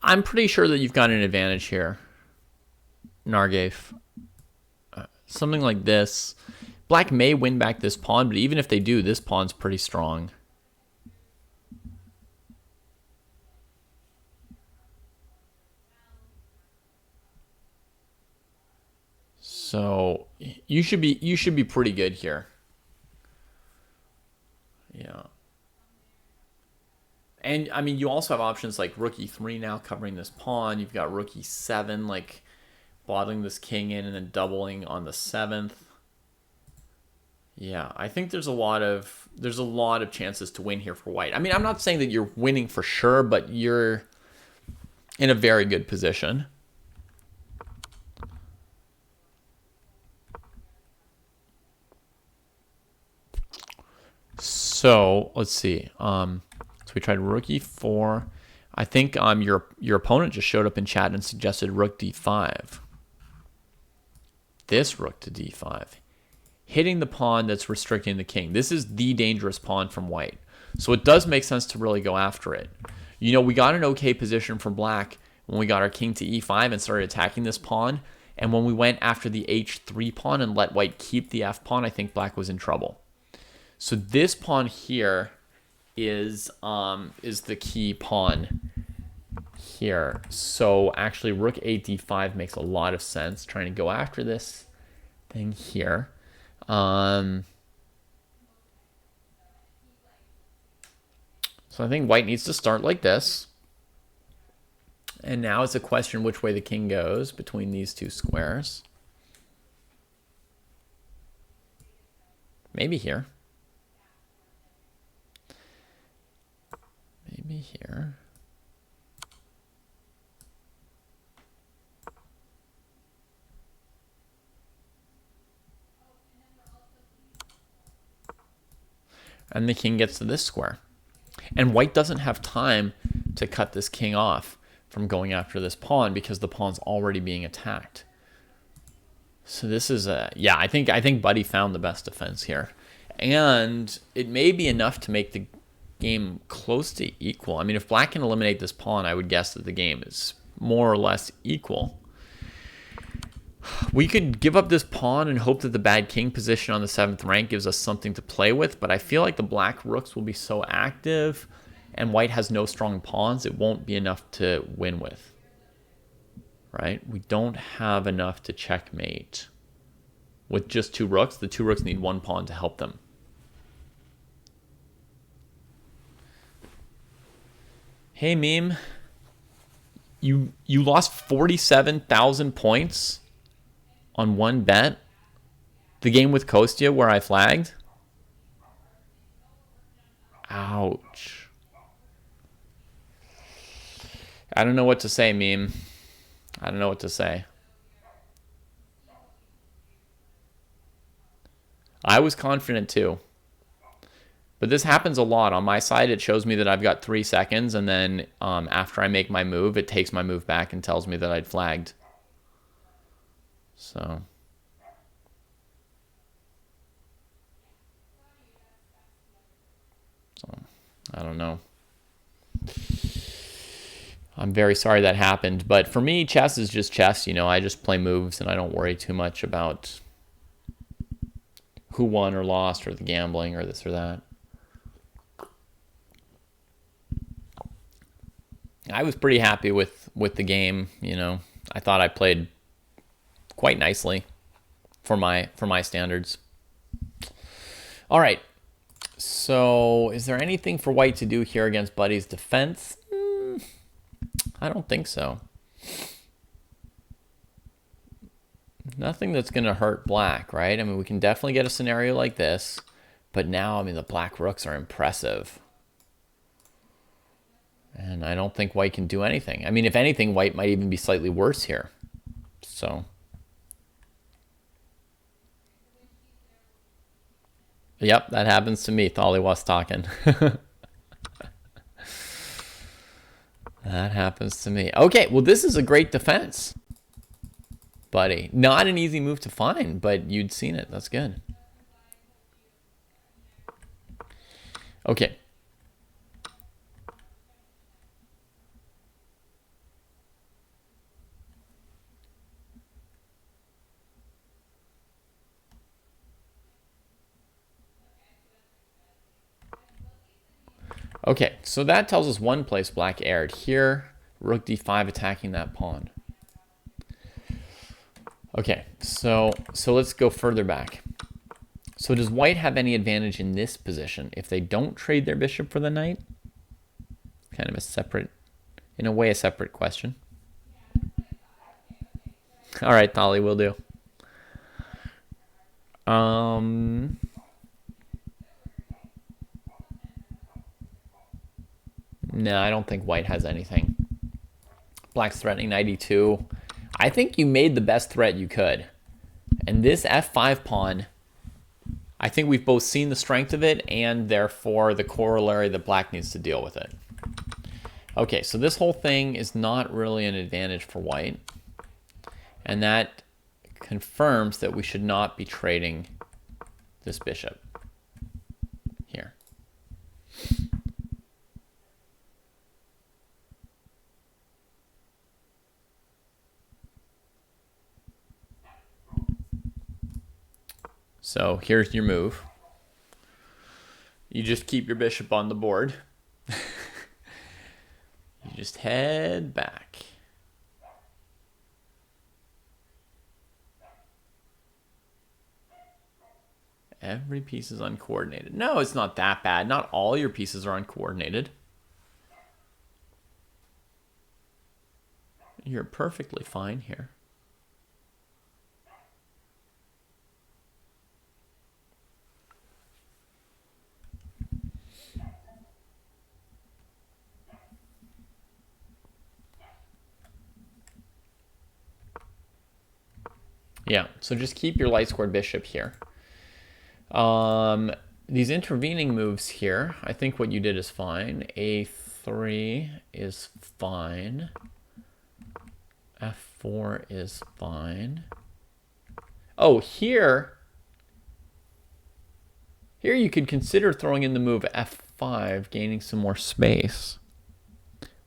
I'm pretty sure that you've got an advantage here, Nargave. Something like this. Black may win back this pawn, but even if they do, this pawn's pretty strong. So you should be pretty good here. Yeah. And, I mean, you also have options like rook e3 now covering this pawn. You've got rook e7, like, bottling this king in and then doubling on the 7th. Yeah, I think there's a lot of chances to win here for white. I mean, I'm not saying that you're winning for sure, but you're in a very good position. So, let's see. So we tried rook e4. I think your opponent just showed up in chat and suggested rook d5. This rook to d5. Hitting the pawn that's restricting the king. This is the dangerous pawn from white. So it does make sense to really go after it. You know, we got an okay position for black when we got our king to e5 and started attacking this pawn. And when we went after the h3 pawn and let white keep the f pawn, I think black was in trouble. So this pawn here is the key pawn here. So actually rook a d5 makes a lot of sense, trying to go after this thing here. So I think white needs to start like this. And now it's a question which way the king goes between these two squares. Maybe here. Maybe here. And the king gets to this square. And white doesn't have time to cut this king off from going after this pawn because the pawn's already being attacked. So this is yeah, I think Buddy found the best defense here. And it may be enough to make the game close to equal. I mean, if black can eliminate this pawn, I would guess that the game is more or less equal. We could give up this pawn and hope that the bad king position on the 7th rank gives us something to play with, but I feel like the black rooks will be so active and white has no strong pawns, it won't be enough to win with. Right? We don't have enough to checkmate. With just 2 rooks, the 2 rooks need 1 pawn to help them. Hey, meme. You lost 47,000 points on 1 bet? The game with Kostya where I flagged? Ouch. I don't know what to say, meme. I don't know what to say. I was confident too. But this happens a lot. On my side, it shows me that I've got 3 seconds, and then after I make my move, it takes my move back and tells me that I'd flagged. So I don't know. I'm very sorry that happened. But for me, chess is just chess. You know, I just play moves, and I don't worry too much about who won or lost or the gambling or this or that. I was pretty happy with the game. You know, I thought I played quite nicely for my standards. All right. So is there anything for white to do here against Buddy's defense? I don't think so. Nothing that's going to hurt black, right? I mean, we can definitely get a scenario like this. But now, I mean, the black rooks are impressive. And I don't think white can do anything. I mean, if anything, white might even be slightly worse here. So yep, that happens to me. Thali was talking. That happens to me. Okay, well, this is a great defense, Buddy. Not an easy move to find, but you'd seen it. That's good. Okay. Okay, so that tells us one place black erred. Here, rook d5 attacking that pawn. Okay, so let's go further back. So does white have any advantage in this position if they don't trade their bishop for the knight? Kind of a separate, in a way, a separate question. All right, Thali, will do. No, I don't think white has anything. Black's threatening knight e2. I think you made the best threat you could. And this f5 pawn, I think we've both seen the strength of it and therefore the corollary that black needs to deal with it. Okay, so this whole thing is not really an advantage for white. And that confirms that we should not be trading this bishop here. So here's your move. You just keep your bishop on the board. You just head back. Every piece is uncoordinated. No, it's not that bad. Not all your pieces are uncoordinated. You're perfectly fine here. Yeah, so just keep your light squared bishop here. These intervening moves here, I think what you did is fine. A3 is fine. F4 is fine. Oh, here you could consider throwing in the move F5, gaining some more space.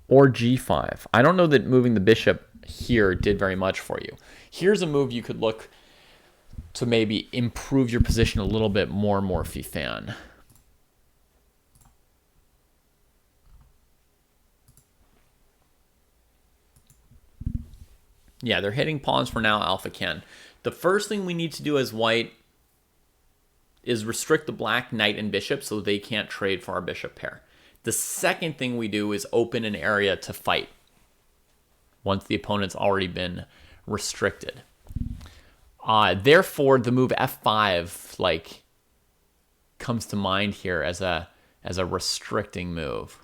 Or G5. I don't know that moving the bishop here did very much for you. Here's a move you could look to maybe improve your position a little bit more, Morphy fan. Yeah, they're hitting pawns for now, Alpha Ken. The first thing we need to do as white is restrict the black knight and bishop so they can't trade for our bishop pair. The second thing we do is open an area to fight once the opponent's already been restricted. Therefore, the move F5 like comes to mind here as a restricting move.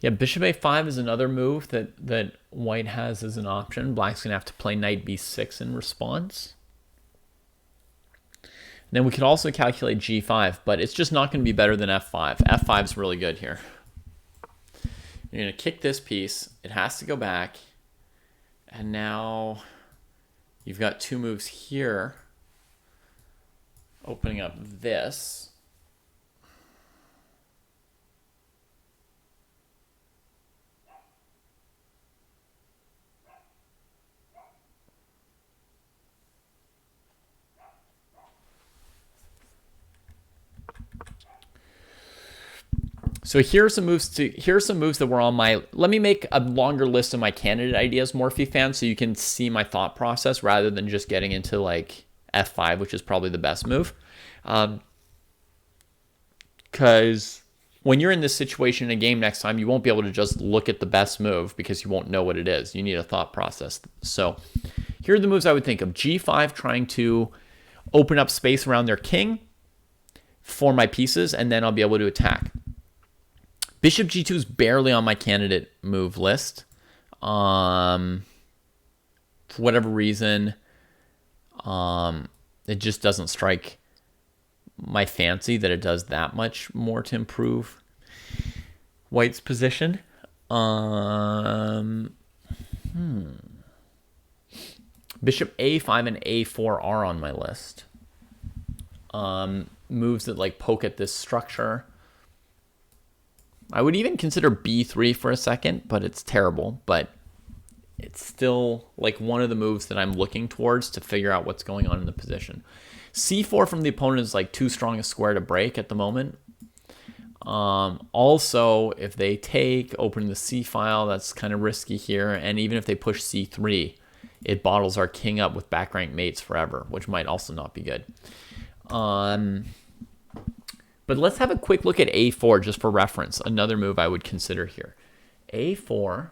Yeah, bishop a5 is another move that white has as an option. Black's going to have to play knight b6 in response. And then we could also calculate g5, but it's just not going to be better than f5. f5 is really good here. You're going to kick this piece. It has to go back. And now you've got two moves here, opening up this. So here's some moves that were on my. Let me make a longer list of my candidate ideas, Morphy fan, so you can see my thought process rather than just getting into like f5, which is probably the best move. Because when you're in this situation in a game next time, you won't be able to just look at the best move because you won't know what it is. You need a thought process. So here are the moves I would think of. G5, trying to open up space around their king for my pieces, and then I'll be able to attack. Bishop g2 is barely on my candidate move list. For whatever reason, it just doesn't strike my fancy that it does that much more to improve white's position. Bishop a5 and a4 are on my list. Moves that like poke at this structure. I would even consider b3 for a second, but it's terrible. But it's still like one of the moves that I'm looking towards to figure out what's going on in the position. c4 from the opponent is like too strong a square to break at the moment. Also, if they take, open the c file, that's kind of risky here. And even if they push c3, it bottles our king up with back rank mates forever, which might also not be good. But let's have a quick look at a4 just for reference. Another move I would consider here. a4.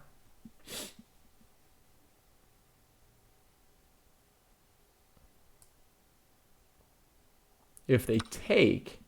If they take,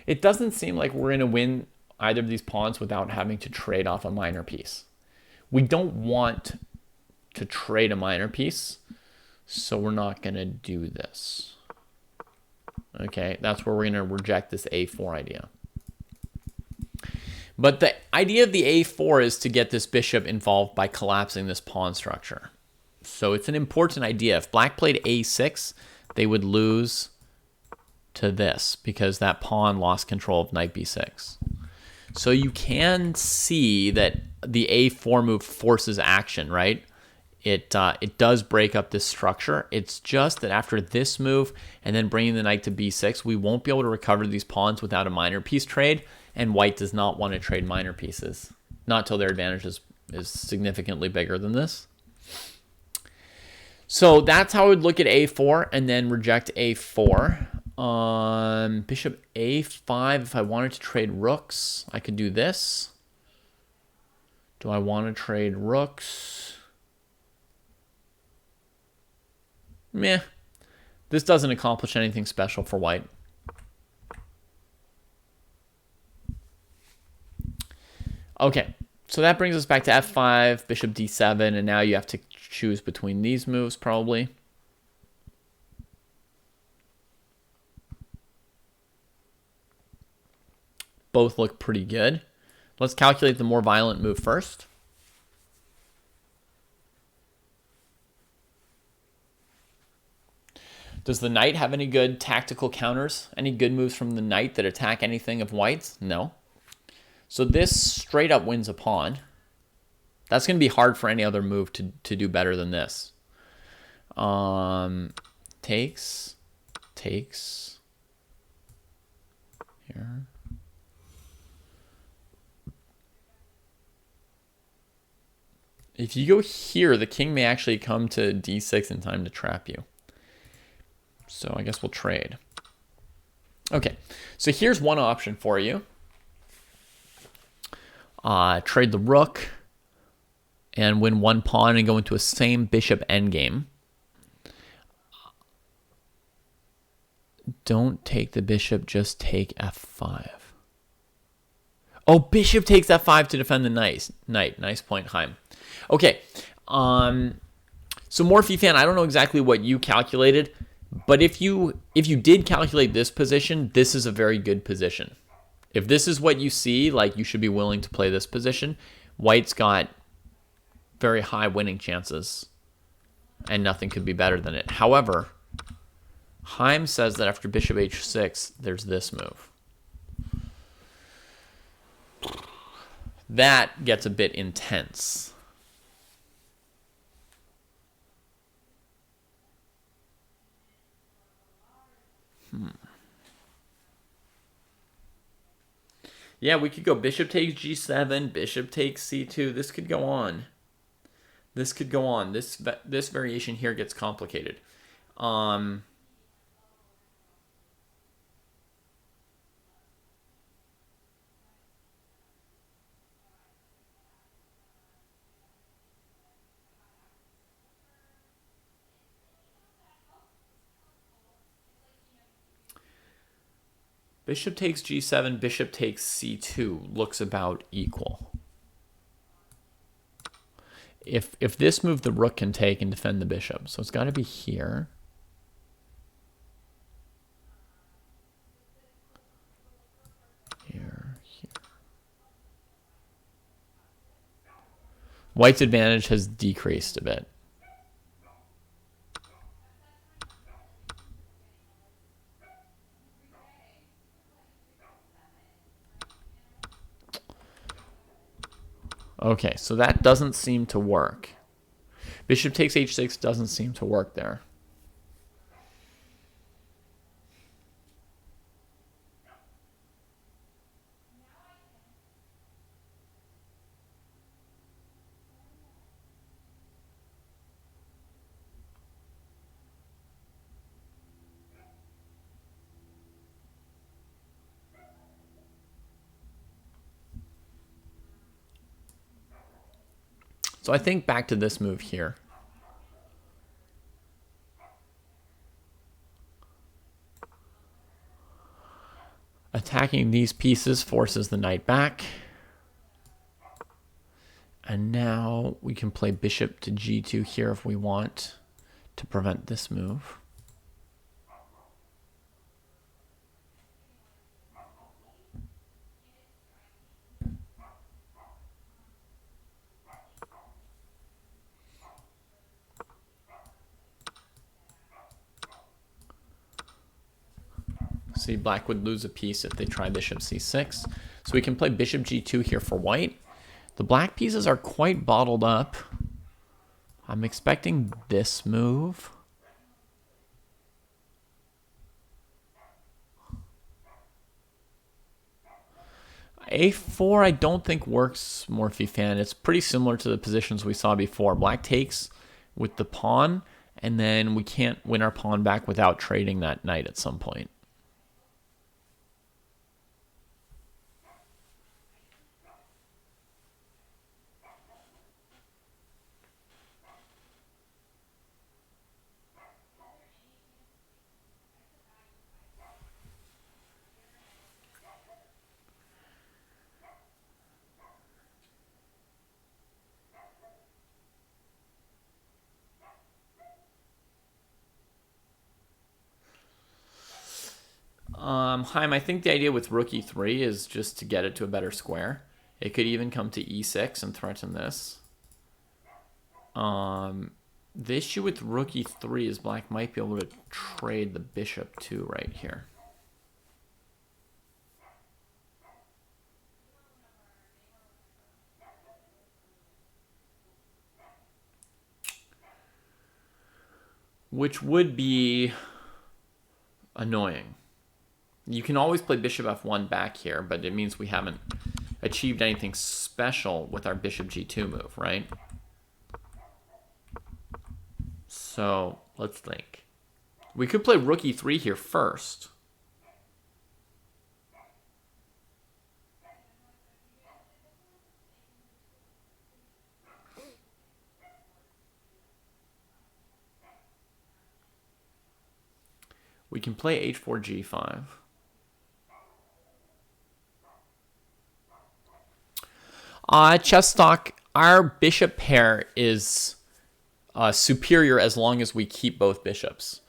it doesn't seem like we're going to win either of these pawns without having to trade off a minor piece. We don't want to trade a minor piece. So we're not going to do this. Okay, that's where we're going to reject this a4 idea. But the idea of the a4 is to get this bishop involved by collapsing this pawn structure. So it's an important idea. If black played a6, they would lose to this because that pawn lost control of knight b6. So you can see that the a4 move forces action, right? It does break up this structure. It's just that after this move and then bringing the knight to b6, we won't be able to recover these pawns without a minor piece trade, and white does not want to trade minor pieces. Not till their advantage is significantly bigger than this. So that's how I would look at a4 and then reject a4. Bishop a5, if I wanted to trade rooks, I could do this. Do I want to trade rooks? Meh. This doesn't accomplish anything special for white. Okay, so that brings us back to f5, bishop d7, and now you have to choose between these moves probably. Both look pretty good. Let's calculate the more violent move first. Does the knight have any good tactical counters? Any good moves from the knight that attack anything of white's? No. So this straight up wins a pawn. That's going to be hard for any other move to do better than this. Takes. Here. If you go here, the king may actually come to d6 in time to trap you. So I guess we'll trade. Okay, so here's one option for you. Trade the rook and win one pawn and go into a same bishop endgame. Don't take the bishop, just take f5. Oh, bishop takes f5 to defend the knight. Nice point, Chaim. Okay, so Morphe fan, I don't know exactly what you calculated, but if you did calculate this position, this is a very good position. If this is what you see, like you should be willing to play this position, white's got very high winning chances, and nothing could be better than it. However, Chaim says that after bishop h6, there's this move. That gets a bit intense. Yeah, we could go bishop takes g7, bishop takes c2. This could go on. This could go on. This variation here gets complicated. Bishop takes g7, bishop takes c2 looks about equal. If this move, the rook can take and defend the bishop. So it's got to be here. Here. White's advantage has decreased a bit. Okay, so that doesn't seem to work. Bishop takes h6 doesn't seem to work there. So I think back to this move here. Attacking these pieces forces the knight back. And now we can play bishop to g2 here if we want to prevent this move. See, black would lose a piece if they try bishop c6. So we can play bishop g2 here for white. The black pieces are quite bottled up. I'm expecting this move. A4 I don't think works, Morphe fan. It's pretty similar to the positions we saw before. Black takes with the pawn, and then we can't win our pawn back without trading that knight at some point. Chaim, I think the idea with rook e3 is just to get it to a better square. It could even come to e6 and threaten this. The issue with rook e3 is black might be able to trade the bishop too right here. Which would be annoying. You can always play bishop f1 back here, but it means we haven't achieved anything special with our bishop g2 move, right? So let's think. We could play rook e3 here first. We can play h4 g5. Chess stock, our bishop pair is superior as long as we keep both bishops.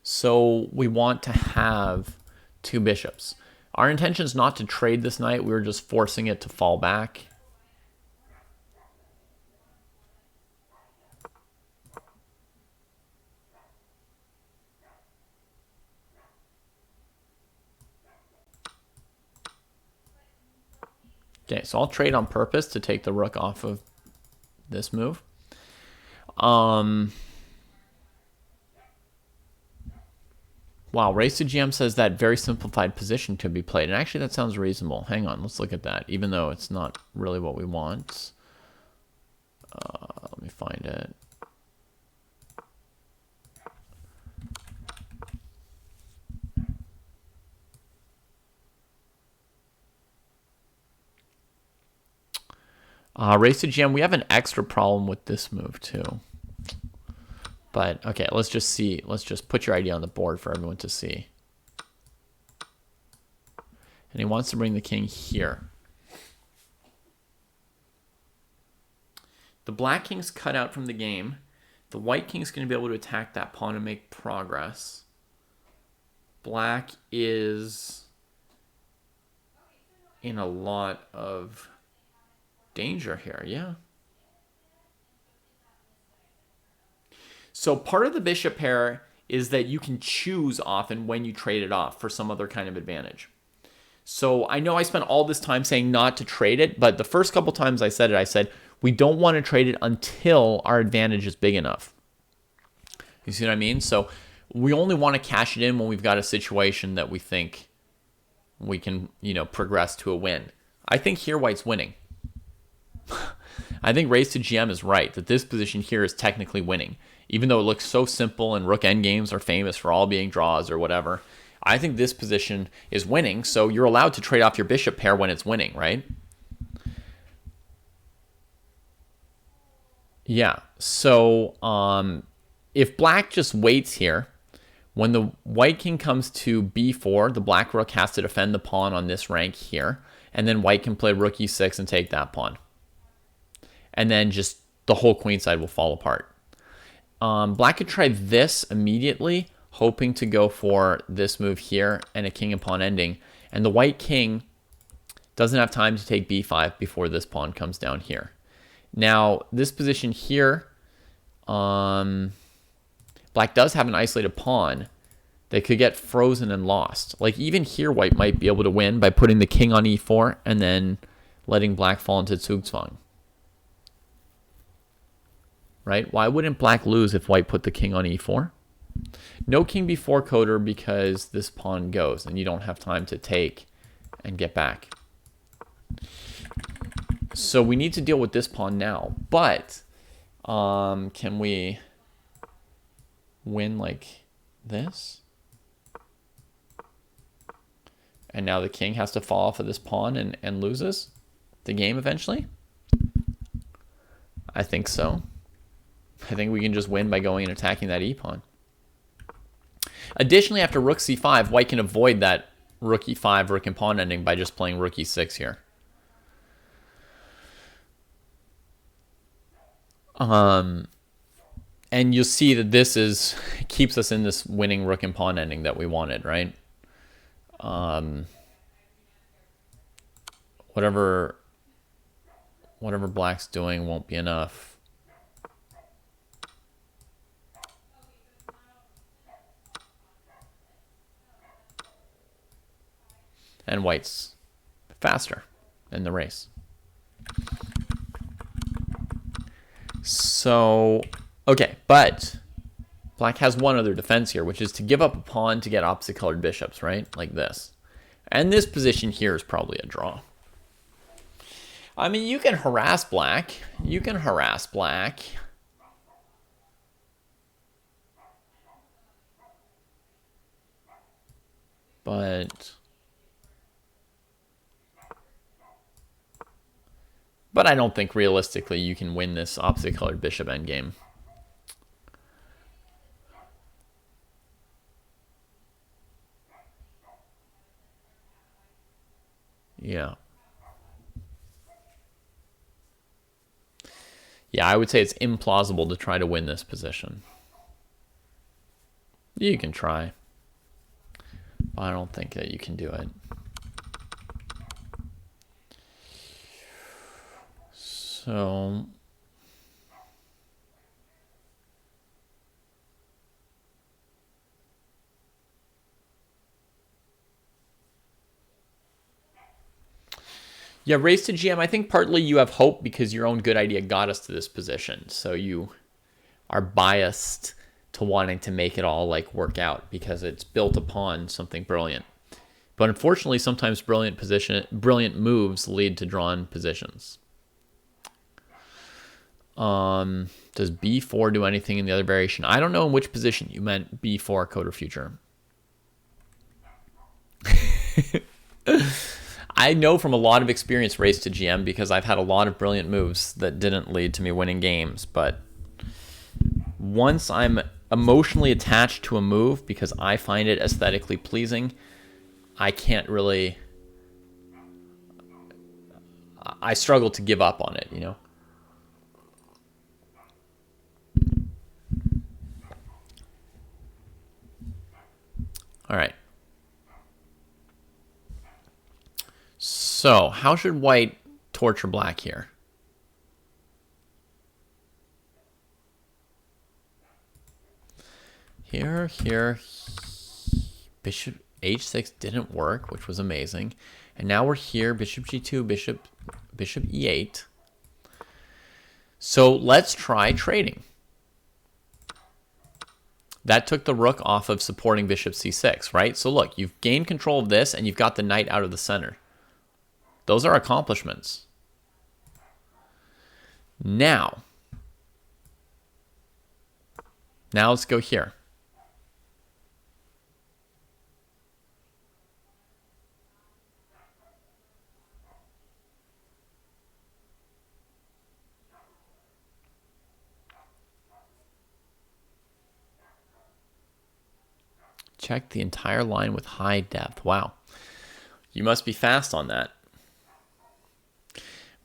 So we want to have two bishops. Our intention is not to trade this knight. We were just forcing it to fall back. Okay, so I'll trade on purpose to take the rook off of this move. Wow, Race to GM says that very simplified position could be played. And actually, that sounds reasonable. Hang on, let's look at that, even though it's not really what we want. Let me find it. Race to GM, we have an extra problem with this move too. But okay, let's just see. Let's just put your idea on the board for everyone to see. And he wants to bring the king here. The black king's cut out from the game. The white king's going to be able to attack that pawn and make progress. Black is in a lot of danger here, yeah. So part of the bishop pair is that you can choose often when you trade it off for some other kind of advantage. So I know I spent all this time saying not to trade it, but the first couple times I said it, I said we don't want to trade it until our advantage is big enough. You see what I mean? So we only want to cash it in when we've got a situation that we think we can, progress to a win. I think here white's winning. I think Race to GM is right, that this position here is technically winning. Even though it looks so simple and rook endgames are famous for all being draws or whatever, I think this position is winning, so you're allowed to trade off your bishop pair when it's winning, right? Yeah, so if black just waits here, when the white king comes to b4, the black rook has to defend the pawn on this rank here, and then white can play rook e6 and take that pawn. and then just the whole queenside will fall apart. Black could try this immediately, hoping to go for this move here and a king and pawn ending. And the white king doesn't have time to take b5 before this pawn comes down here. Now, this position here, black does have an isolated pawn that could get frozen and lost. Like, even here, white might be able to win by putting the king on e4 and then letting black fall into zugzwang. Right? Why wouldn't black lose if white put the king on e4? No king b4 coder because this pawn goes and you don't have time to take and get back. So we need to deal with this pawn now. But can we win like this? And now the king has to fall off of this pawn and loses the game eventually? I think so. I think we can just win by going and attacking that e-pawn. Additionally, after rook c5, white can avoid that rook e5, rook and pawn ending by just playing rook e6 here. And you'll see that this keeps us in this winning rook and pawn ending that we wanted, right? Whatever black's doing won't be enough. And white's faster in the race. So, okay, but black has one other defense here, which is to give up a pawn to get opposite colored bishops, right? Like this. And this position here is probably a draw. I mean, you can harass black. You can harass black. But I don't think realistically you can win this opposite colored bishop endgame. Yeah. Yeah, I would say it's implausible to try to win this position. You can try, but I don't think that you can do it. So yeah, race to GM. I think partly you have hope because your own good idea got us to this position. So you are biased to wanting to make it all like work out because it's built upon something brilliant. But unfortunately, sometimes brilliant moves lead to drawn positions. Does b4 do anything in the other variation? I don't know in which position you meant b4 coder future. I know from a lot of experience race to GM because I've had a lot of brilliant moves that didn't lead to me winning games. But once I'm emotionally attached to a move because I find it aesthetically pleasing, I can't really... I struggle to give up on it, you know? All right. So, how should white torture black here? Here. Bishop h6 didn't work, which was amazing. And now we're here, bishop g2, bishop e8. So let's try trading. That took the rook off of supporting bishop c6, right? So look, you've gained control of this and you've got the knight out of the center. Those are accomplishments. Now let's go here. Check the entire line with high depth. Wow. You must be fast on that.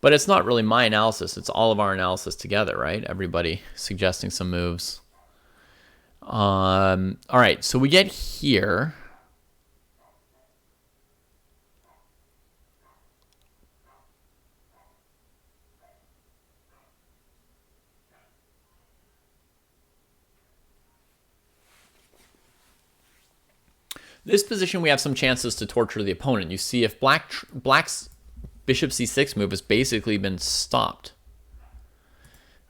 But it's not really my analysis. It's all of our analysis together, right? Everybody suggesting some moves. All right, so we get here. This position, we have some chances to torture the opponent. You see, if Black's bishop c6 move has basically been stopped,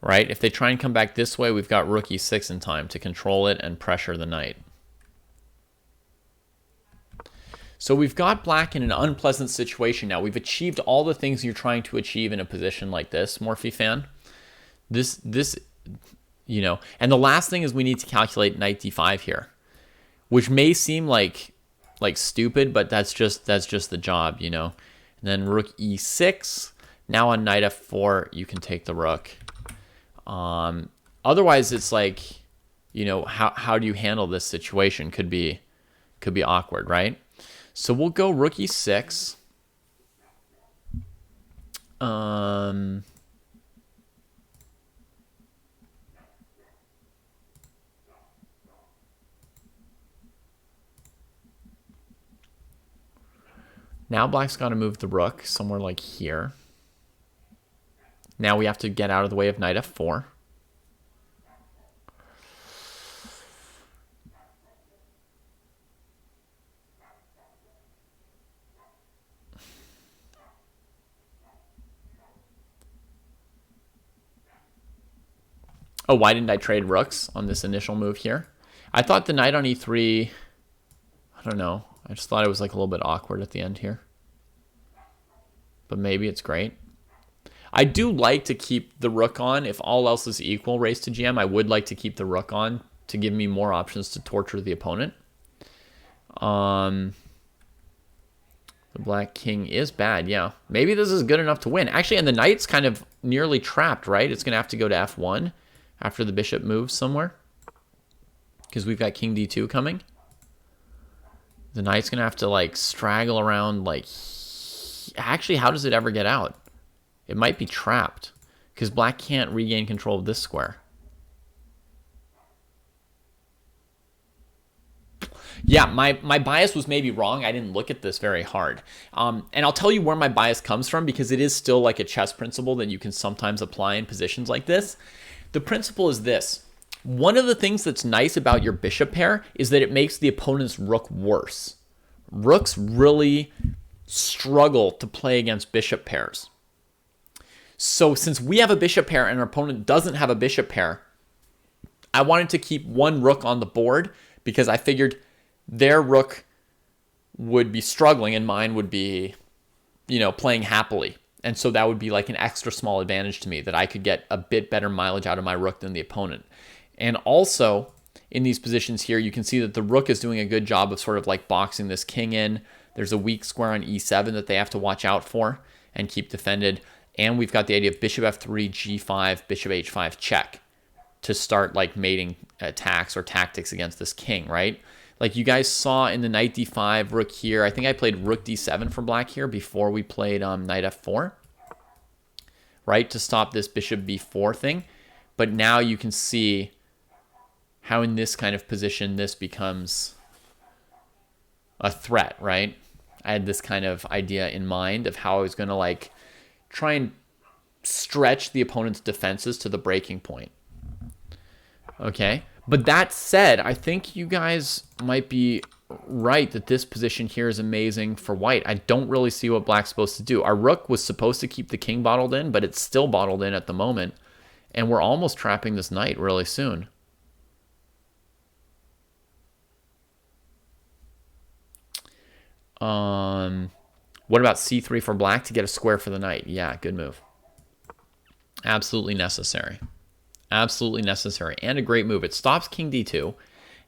right? If they try and come back this way, we've got rook e6 in time to control it and pressure the knight. So we've got Black in an unpleasant situation now. We've achieved all the things you're trying to achieve in a position like this, Morphe fan. This, you know, and the last thing is we need to calculate knight d5 here, which may seem like stupid, but that's just the job, you know. And then rook e6. Now on knight f4, you can take the rook. Otherwise, it's like, you know, how do you handle this situation? Could be awkward, right? So we'll go rook e6. Now Black's got to move the rook somewhere like here. Now we have to get out of the way of knight f4. Oh, why didn't I trade rooks on this initial move here? I thought the knight on e3, I don't know. I just thought it was like a little bit awkward at the end here. But maybe it's great. I do like to keep the rook on. If all else is equal, race to GM, I would like to keep the rook on to give me more options to torture the opponent. The black king is bad, yeah. Maybe this is good enough to win. Actually, and the knight's kind of nearly trapped, right? It's going to have to go to f1 after the bishop moves somewhere, because we've got king d2 coming. The knight's going to have to, like, straggle around, like... Actually, how does it ever get out? It might be trapped, because black can't regain control of this square. Yeah, my bias was maybe wrong. I didn't look at this very hard. And I'll tell you where my bias comes from, because it is still like a chess principle that you can sometimes apply in positions like this. The principle is this. One of the things that's nice about your bishop pair is that it makes the opponent's rook worse. Rooks really struggle to play against bishop pairs. So since we have a bishop pair and our opponent doesn't have a bishop pair, I wanted to keep one rook on the board because I figured their rook would be struggling and mine would be, you know, playing happily. And so that would be like an extra small advantage to me, that I could get a bit better mileage out of my rook than the opponent. And also in these positions here, you can see that the rook is doing a good job of sort of like boxing this king in. There's a weak square on e7 that they have to watch out for and keep defended. And we've got the idea of bishop f3, g5, bishop h5 check to start like mating attacks or tactics against this king, right? Like you guys saw in the knight d5, rook here. I think I played rook d7 for black here before we played knight f4, right? To stop this bishop b4 thing. But now you can see how in this kind of position this becomes a threat, right? I had this kind of idea in mind of how I was going to like try and stretch the opponent's defenses to the breaking point. Okay, but that said, I think you guys might be right that this position here is amazing for white. I don't really see what black's supposed to do. Our rook was supposed to keep the king bottled in, but it's still bottled in at the moment. And we're almost trapping this knight really soon. What about c3 for black to get a square for the knight? Yeah, good move. Absolutely necessary. Absolutely necessary. And a great move. It stops king d2.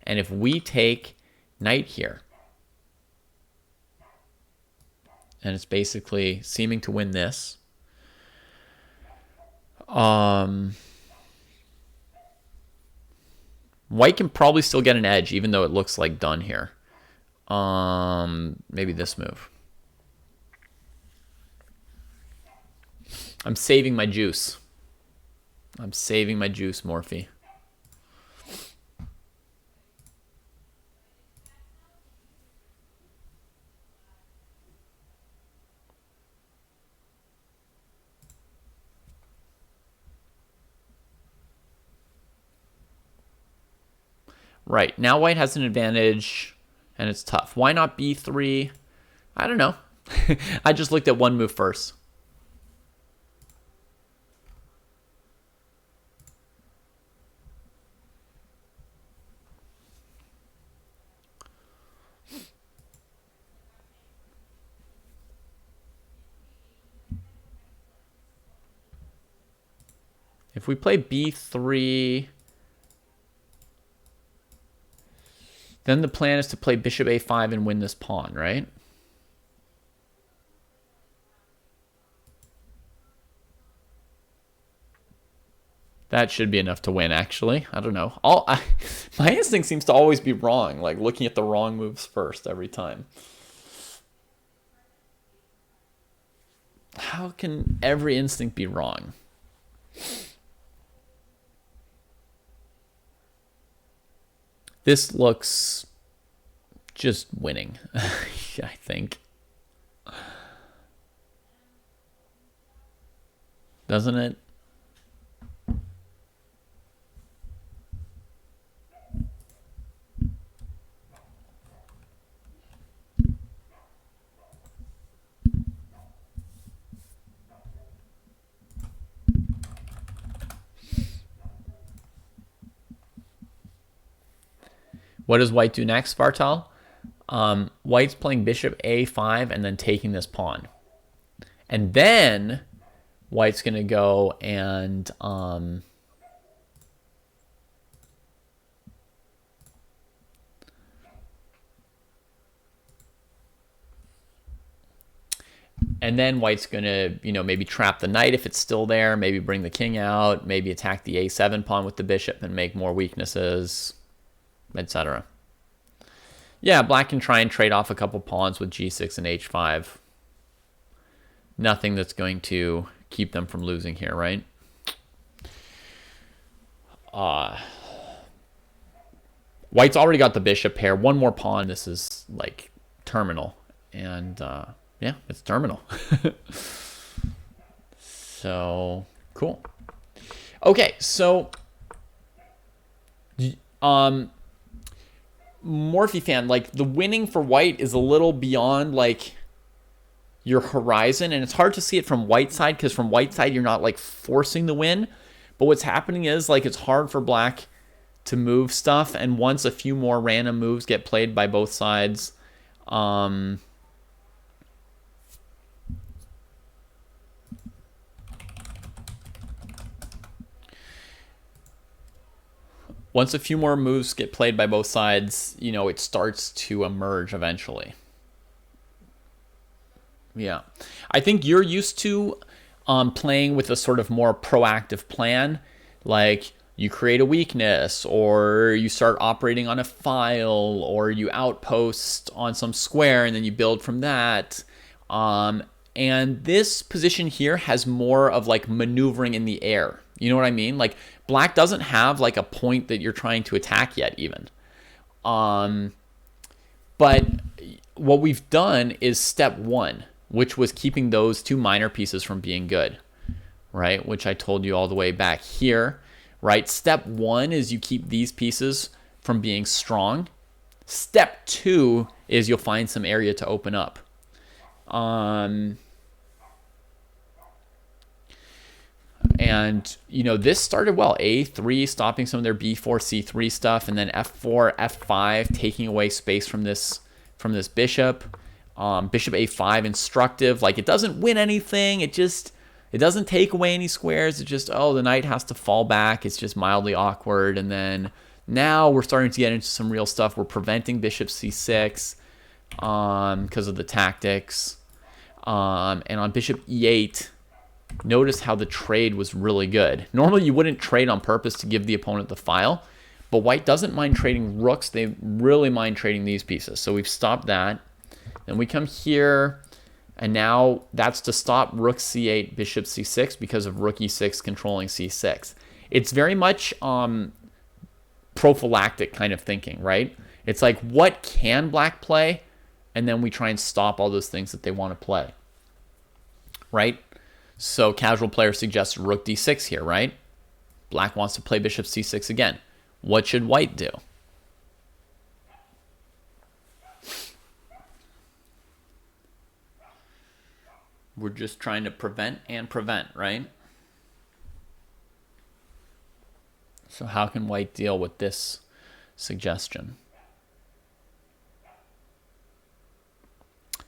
And if we take knight here, and it's basically seeming to win this, white can probably still get an edge, even though it looks like done here. Maybe this move. I'm saving my juice. I'm saving my juice, Morphe. Right, now white has an advantage, and it's tough. Why not b3? I don't know. I just looked at one move first. If we play b3, then the plan is to play bishop a5 and win this pawn, right? That should be enough to win, actually. I don't know. My instinct seems to always be wrong, like looking at the wrong moves first every time. How can every instinct be wrong? This looks just winning, I think. Doesn't it? What does white do next, Bartal? White's playing bishop a5 and then taking this pawn. And then white's going to go and then white's going to, maybe trap the knight if it's still there, maybe bring the king out, maybe attack the a7 pawn with the bishop and make more weaknesses, etc. Yeah, black can try and trade off a couple pawns with g6 and h5. Nothing that's going to keep them from losing here, right? White's already got the bishop pair. One more pawn. This is like terminal. And yeah, it's terminal. So, cool. Okay, so Morphe fan, like the winning for white is a little beyond like your horizon, and it's hard to see it from white side because from white side you're not like forcing the win, but what's happening is like it's hard for black to move stuff, and once a few more random moves get played by both sides, once a few more moves get played by both sides, it starts to emerge eventually. Yeah. I think you're used to playing with a sort of more proactive plan. Like you create a weakness, or you start operating on a file, or you outpost on some square and then you build from that. And this position here has more of like maneuvering in the air. You know what I mean? Like black doesn't have like a point that you're trying to attack yet even. But what we've done is step one, which was keeping those two minor pieces from being good, right? Which I told you all the way back here, right? Step one is you keep these pieces from being strong. Step two is you'll find some area to open up. And, this started well. A3 stopping some of their b4, c3 stuff, and then f4, f5 taking away space from this bishop. Bishop a5 instructive. Like, it doesn't win anything. It doesn't take away any squares. It's just, the knight has to fall back. It's just mildly awkward. And then now we're starting to get into some real stuff. We're preventing bishop c6 because of the tactics. And on bishop e8, notice how the trade was really good. Normally you wouldn't trade on purpose to give the opponent the file, but white doesn't mind trading rooks. They really mind trading these pieces. So we've stopped that. Then we come here, And now that's to stop rook c8, bishop c6 because of rook e6 controlling c6. It's very much prophylactic kind of thinking, right? It's like, what can black play? And then we try and stop all those things that they want to play, right? So casual player suggests rook d6 here, right? Black wants to play bishop c6 again. What should white do? We're just trying to prevent and prevent, right? So how can white deal with this suggestion?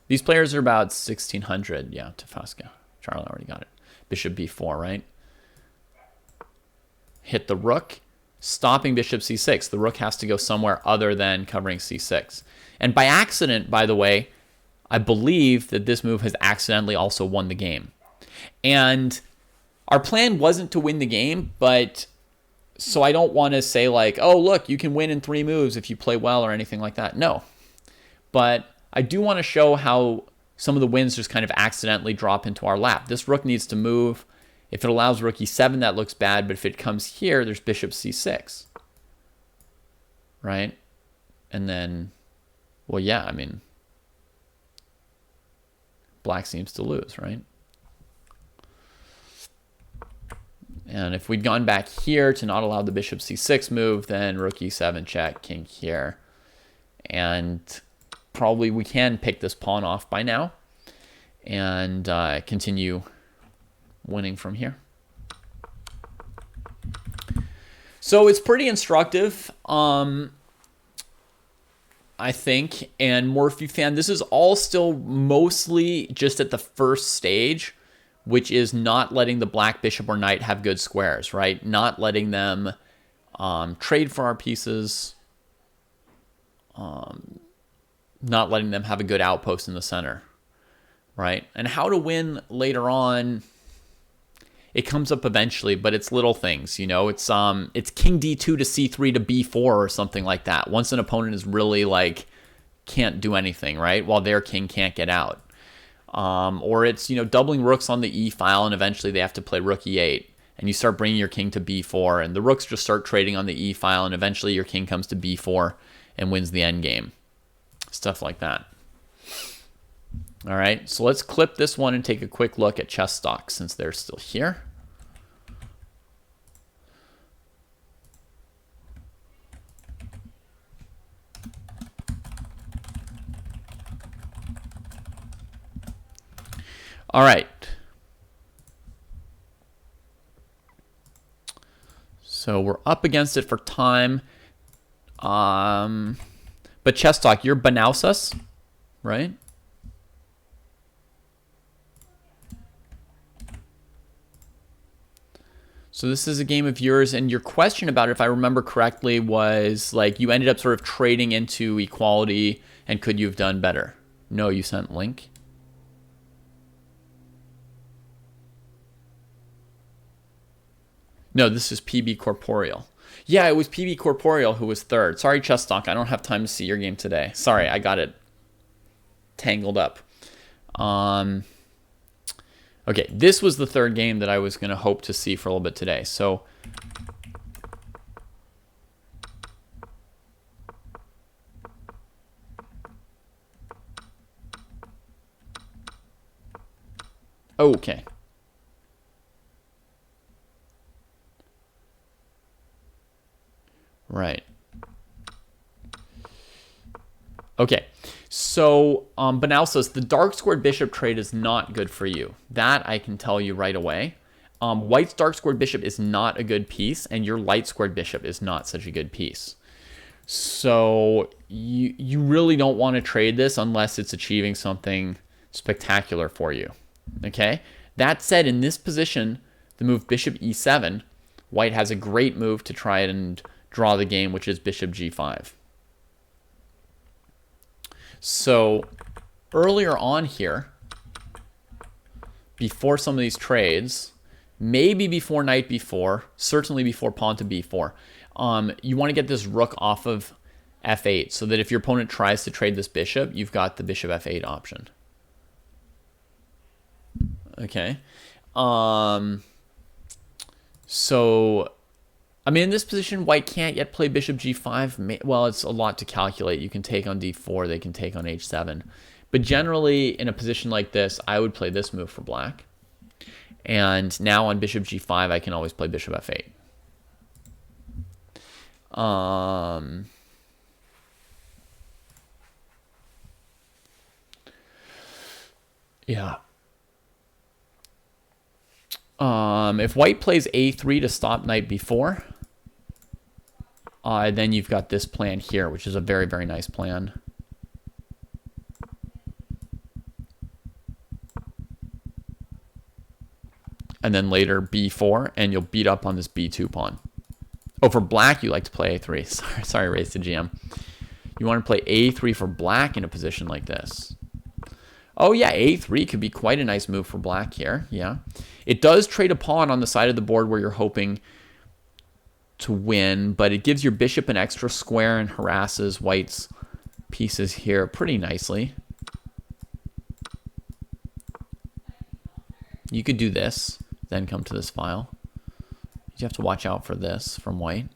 These players are about 1600. Yeah, Tafasca. Charlie already got it. Bishop b4, right? Hit the rook, stopping bishop c6. The rook has to go somewhere other than covering c6. And by accident, by the way, I believe that this move has accidentally also won the game. And our plan wasn't to win the game, but so I don't want to say like, oh, look, you can win in 3 moves if you play well or anything like that. No. But I do want to show how some of the wins just kind of accidentally drop into our lap. This rook needs to move. If it allows rook e7, that looks bad. But if it comes here, there's bishop c6. Right? And then, well, yeah, I mean, black seems to lose, right? And if we'd gone back here to not allow the bishop c6 move, then rook e7 check, king here. And probably we can pick this pawn off by now and continue winning from here. So it's pretty instructive, I think. And Morphe fan, this is all still mostly just at the first stage, which is not letting the black bishop or knight have good squares, right? Not letting them trade for our pieces, not letting them have a good outpost in the center, right? And how to win later on, it comes up eventually, but it's little things, you know. It's king d2 to c3 to b4 or something like that. Once an opponent is really like can't do anything, right? While their king can't get out. Or it's, you know, doubling rooks on the e file and eventually they have to play rook e8 and you start bringing your king to b4 and the rooks just start trading on the e file and eventually your king comes to b4 and wins the endgame. Stuff like that. All right, so let's clip this one and take a quick look at chess stocks since they're still here. All right. So we're up against it for time. But chess talk, you're Banausas, right? So this is a game of yours, and your question about it, if I remember correctly, was like you ended up sort of trading into equality, and could you have done better? No, you sent link. No, this is PB Corporeal. Yeah, it was PB Corporeal who was third. Sorry, Chess Talk, I don't have time to see your game today. Sorry, I got it tangled up. Okay, this was the third game that I was going to hope to see for a little bit today. So okay. Right. Okay. So, Banausas, the dark squared bishop trade is not good for you. That I can tell you right away. White's dark squared bishop is not a good piece, and your light squared bishop is not such a good piece. So, you really don't want to trade this unless it's achieving something spectacular for you. Okay? That said, in this position, the move bishop e7, white has a great move to try and draw the game, which is bishop g5. So earlier on here, before some of these trades, maybe before knight b4, certainly before pawn to b4, you want to get this rook off of f8 so that if your opponent tries to trade this bishop, you've got the bishop f8 option. Okay. So, I mean, in this position, white can't yet play bishop g5. Well, it's a lot to calculate. You can take on d4. They can take on h7. But generally, in a position like this, I would play this move for black. And now on bishop g5, I can always play bishop f8. Yeah. If white plays a3 to stop knight b4, then you've got this plan here, which is a very, very nice plan. And then later b4, and you'll beat up on this b2 pawn. Oh, for black, you like to play a3. Sorry, raise to GM. You want to play a3 for black in a position like this. Oh, yeah, a3 could be quite a nice move for black here. Yeah. It does trade a pawn on the side of the board where you're hoping to win, but it gives your bishop an extra square and harasses white's pieces here pretty nicely. You could do this, then come to this file. You have to watch out for this from white.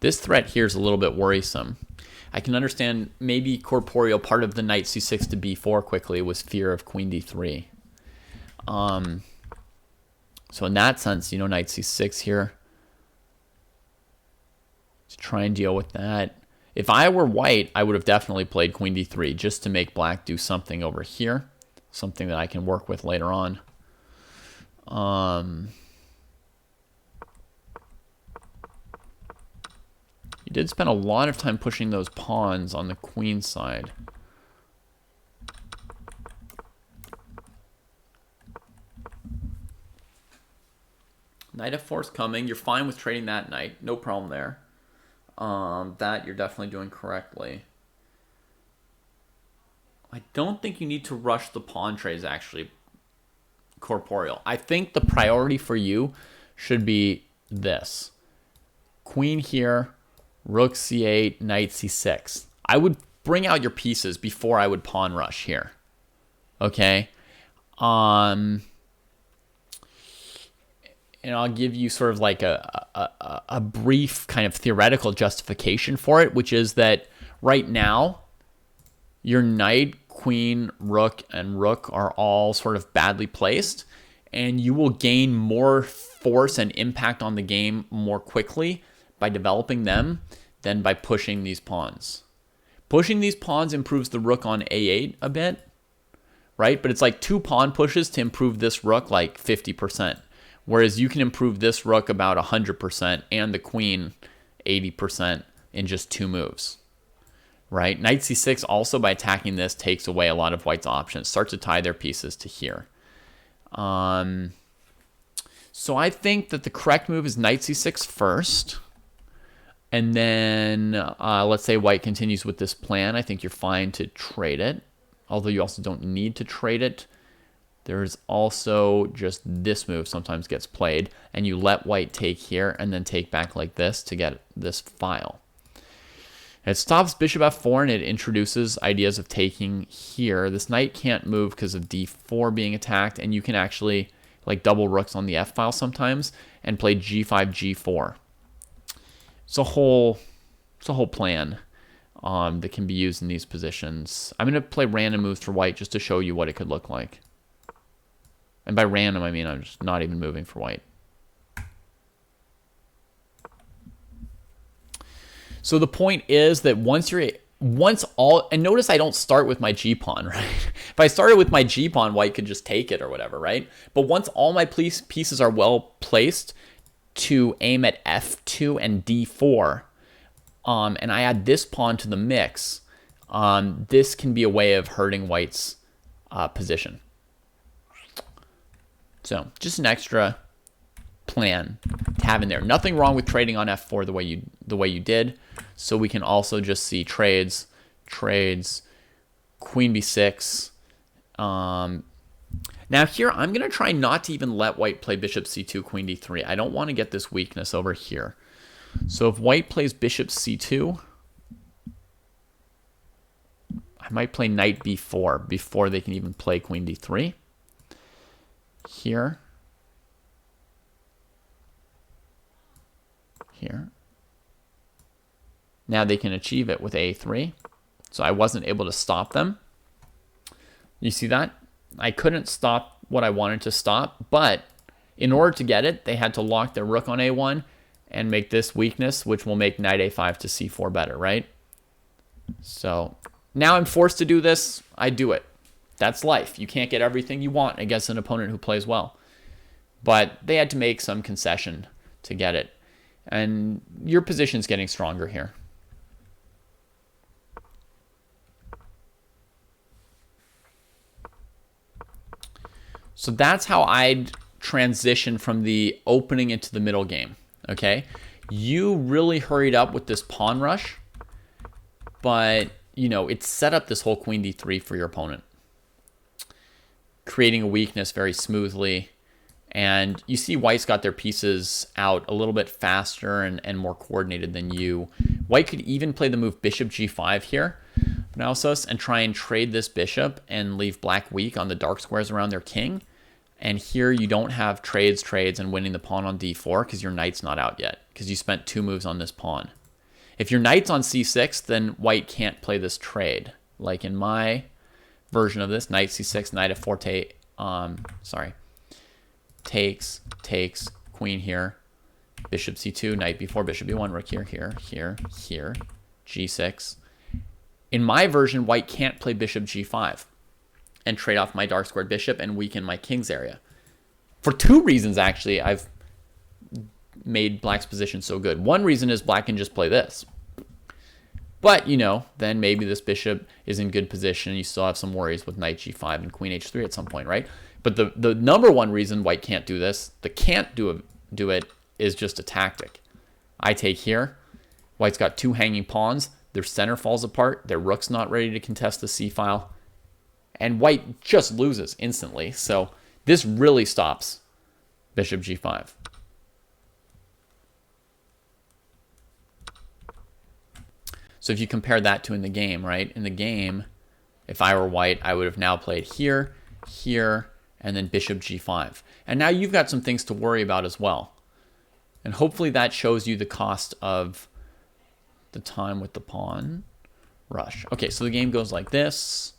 This threat here is a little bit worrisome. I can understand maybe corporeal part of the knight c6 to b4 quickly was fear of queen d3. So in that sense, you know, knight c6 here to try and deal with that. If I were white, I would have definitely played queen d3 just to make black do something over here, something that I can work with later on. You did spend a lot of time pushing those pawns on the queen side. Knight f4 is coming. You're fine with trading that knight. No problem there. That you're definitely doing correctly. I don't think you need to rush the pawn trades, actually, corporeal. I think the priority for you should be this. Queen here, rook c8, knight c6. I would bring out your pieces before I would pawn rush here. Okay? And I'll give you sort of like a brief kind of theoretical justification for it, which is that right now, your knight, queen, rook, and rook are all sort of badly placed, and you will gain more force and impact on the game more quickly by developing them than by pushing these pawns. Pushing these pawns improves the rook on a8 a bit, right? But it's like 2 pawn pushes to improve this rook like 50%. Whereas you can improve this rook about 100% and the queen 80% in just 2 moves, right? Knight c6 also, by attacking this, takes away a lot of white's options. Start to tie their pieces to here. So I think that the correct move is knight c6 first. And then let's say white continues with this plan. I think you're fine to trade it, although you also don't need to trade it. There's also just this move sometimes gets played, and you let white take here and then take back like this to get this file. It stops bishop f4 and it introduces ideas of taking here. This knight can't move because of d4 being attacked, and you can actually like double rooks on the f file sometimes and play g5, g4. It's a whole plan that can be used in these positions. I'm going to play random moves for white just to show you what it could look like. And by random, I mean I'm just not even moving for white. So the point is that and notice I don't start with my g-pawn, right? If I started with my g-pawn, white could just take it or whatever, right? But once all my pieces are well placed to aim at f2 and d4, and I add this pawn to the mix, this can be a way of hurting white's position. So just an extra plan to have in there. Nothing wrong with trading on f4 the way you did. So we can also just see trades, queen b6. Now here I'm going to try not to even let white play bishop c2, queen d3. I don't want to get this weakness over here. So if white plays bishop c2, I might play knight b4 before they can even play queen d3. Here. Here. Now they can achieve it with a3. So I wasn't able to stop them. You see that? I couldn't stop what I wanted to stop, but in order to get it, they had to lock their rook on a1 and make this weakness, which will make knight a5 to c4 better, right? So now I'm forced to do this. I do it. That's life. You can't get everything you want against an opponent who plays well. But they had to make some concession to get it. And your position's getting stronger here. So that's how I'd transition from the opening into the middle game, okay? You really hurried up with this pawn rush, but, you know, it set up this whole queen d3 for your opponent, creating a weakness very smoothly. And you see white's got their pieces out a little bit faster and more coordinated than you. White could even play the move bishop g5 here, Analysis, and try and trade this bishop and leave black weak on the dark squares around their king. And here you don't have trades, and winning the pawn on d4 because your knight's not out yet, because you spent 2 moves on this pawn. If your knight's on c6, then white can't play this trade. Like in my version of this, knight c6, knight f4, takes, queen here, bishop c2, knight b4, bishop b1, rook here, here, g6. In my version, white can't play bishop g5 and trade off my dark squared bishop and weaken my king's area. For 2 reasons, actually, I've made black's position so good. One reason is black can just play this. But, you know, then maybe this bishop is in good position. You still have some worries with knight g5 and queen h3 at some point, right? But the number one reason white can't do this, the can't do it, is just a tactic. I take here. White's got 2 hanging pawns. Their center falls apart. Their rook's not ready to contest the c-file. And white just loses instantly. So this really stops bishop g5. So if you compare that to in the game, right? In the game, if I were white, I would have now played here, here, and then bishop g5. And now you've got some things to worry about as well. And hopefully that shows you the cost of the time with the pawn rush. Okay, so the game goes like this.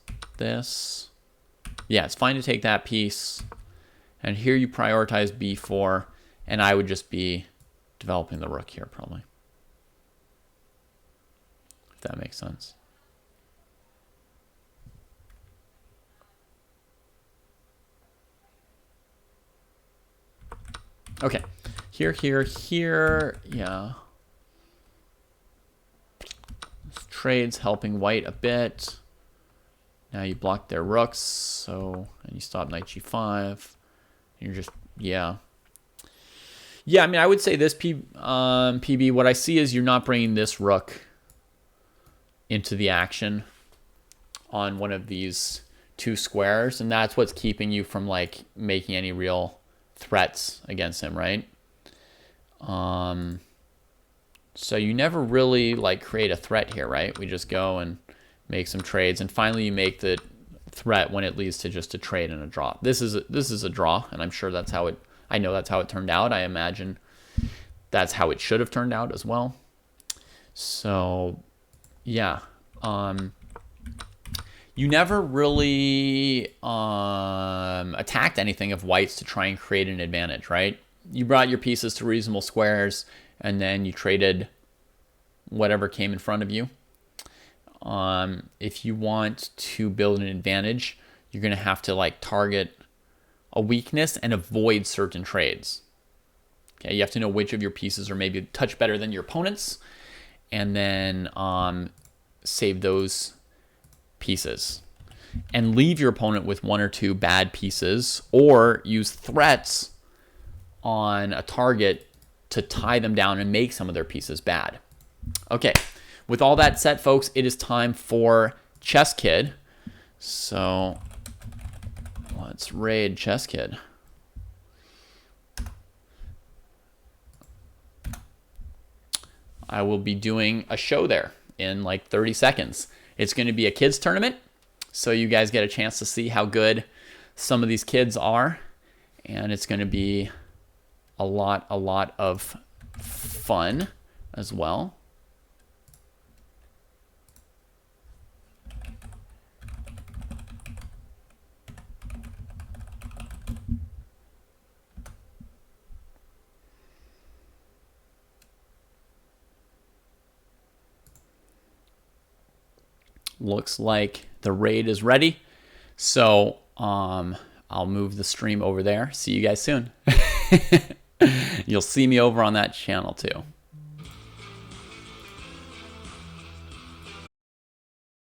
Yeah, it's fine to take that piece. And here you prioritize b4, and I would just be developing the rook here probably. If that makes sense. Okay, here, yeah. This trade's helping white a bit. Now you block their rooks, so, and you stop knight g5. And you're just, yeah. Yeah, I mean, I would say this, PB, what I see is you're not bringing this rook into the action on one of these 2 squares, and that's what's keeping you from, like, making any real threats against him, right? So you never really, like, create a threat here, right? We just go and make some trades, and finally you make the threat when it leads to just a trade and a draw. This is a draw, and I'm sure that's how it, I know that's how it turned out. I imagine that's how it should have turned out as well. So yeah, you never really attacked anything of white's to try and create an advantage, right? You brought your pieces to reasonable squares, and then you traded whatever came in front of you. If you want to build an advantage, you're going to have to, like, target a weakness and avoid certain trades. Okay, you have to know which of your pieces are maybe a touch better than your opponent's, and then save those pieces and leave your opponent with 1 or 2 bad pieces, or use threats on a target to tie them down and make some of their pieces bad. Okay, with all that said, folks, it is time for Chess Kid. So let's raid Chess Kid. I will be doing a show there in like 30 seconds. It's going to be a kids tournament, so you guys get a chance to see how good some of these kids are, and it's going to be a lot of fun as well. Looks like the raid is ready. So I'll move the stream over there. See you guys soon. You'll see me over on that channel too.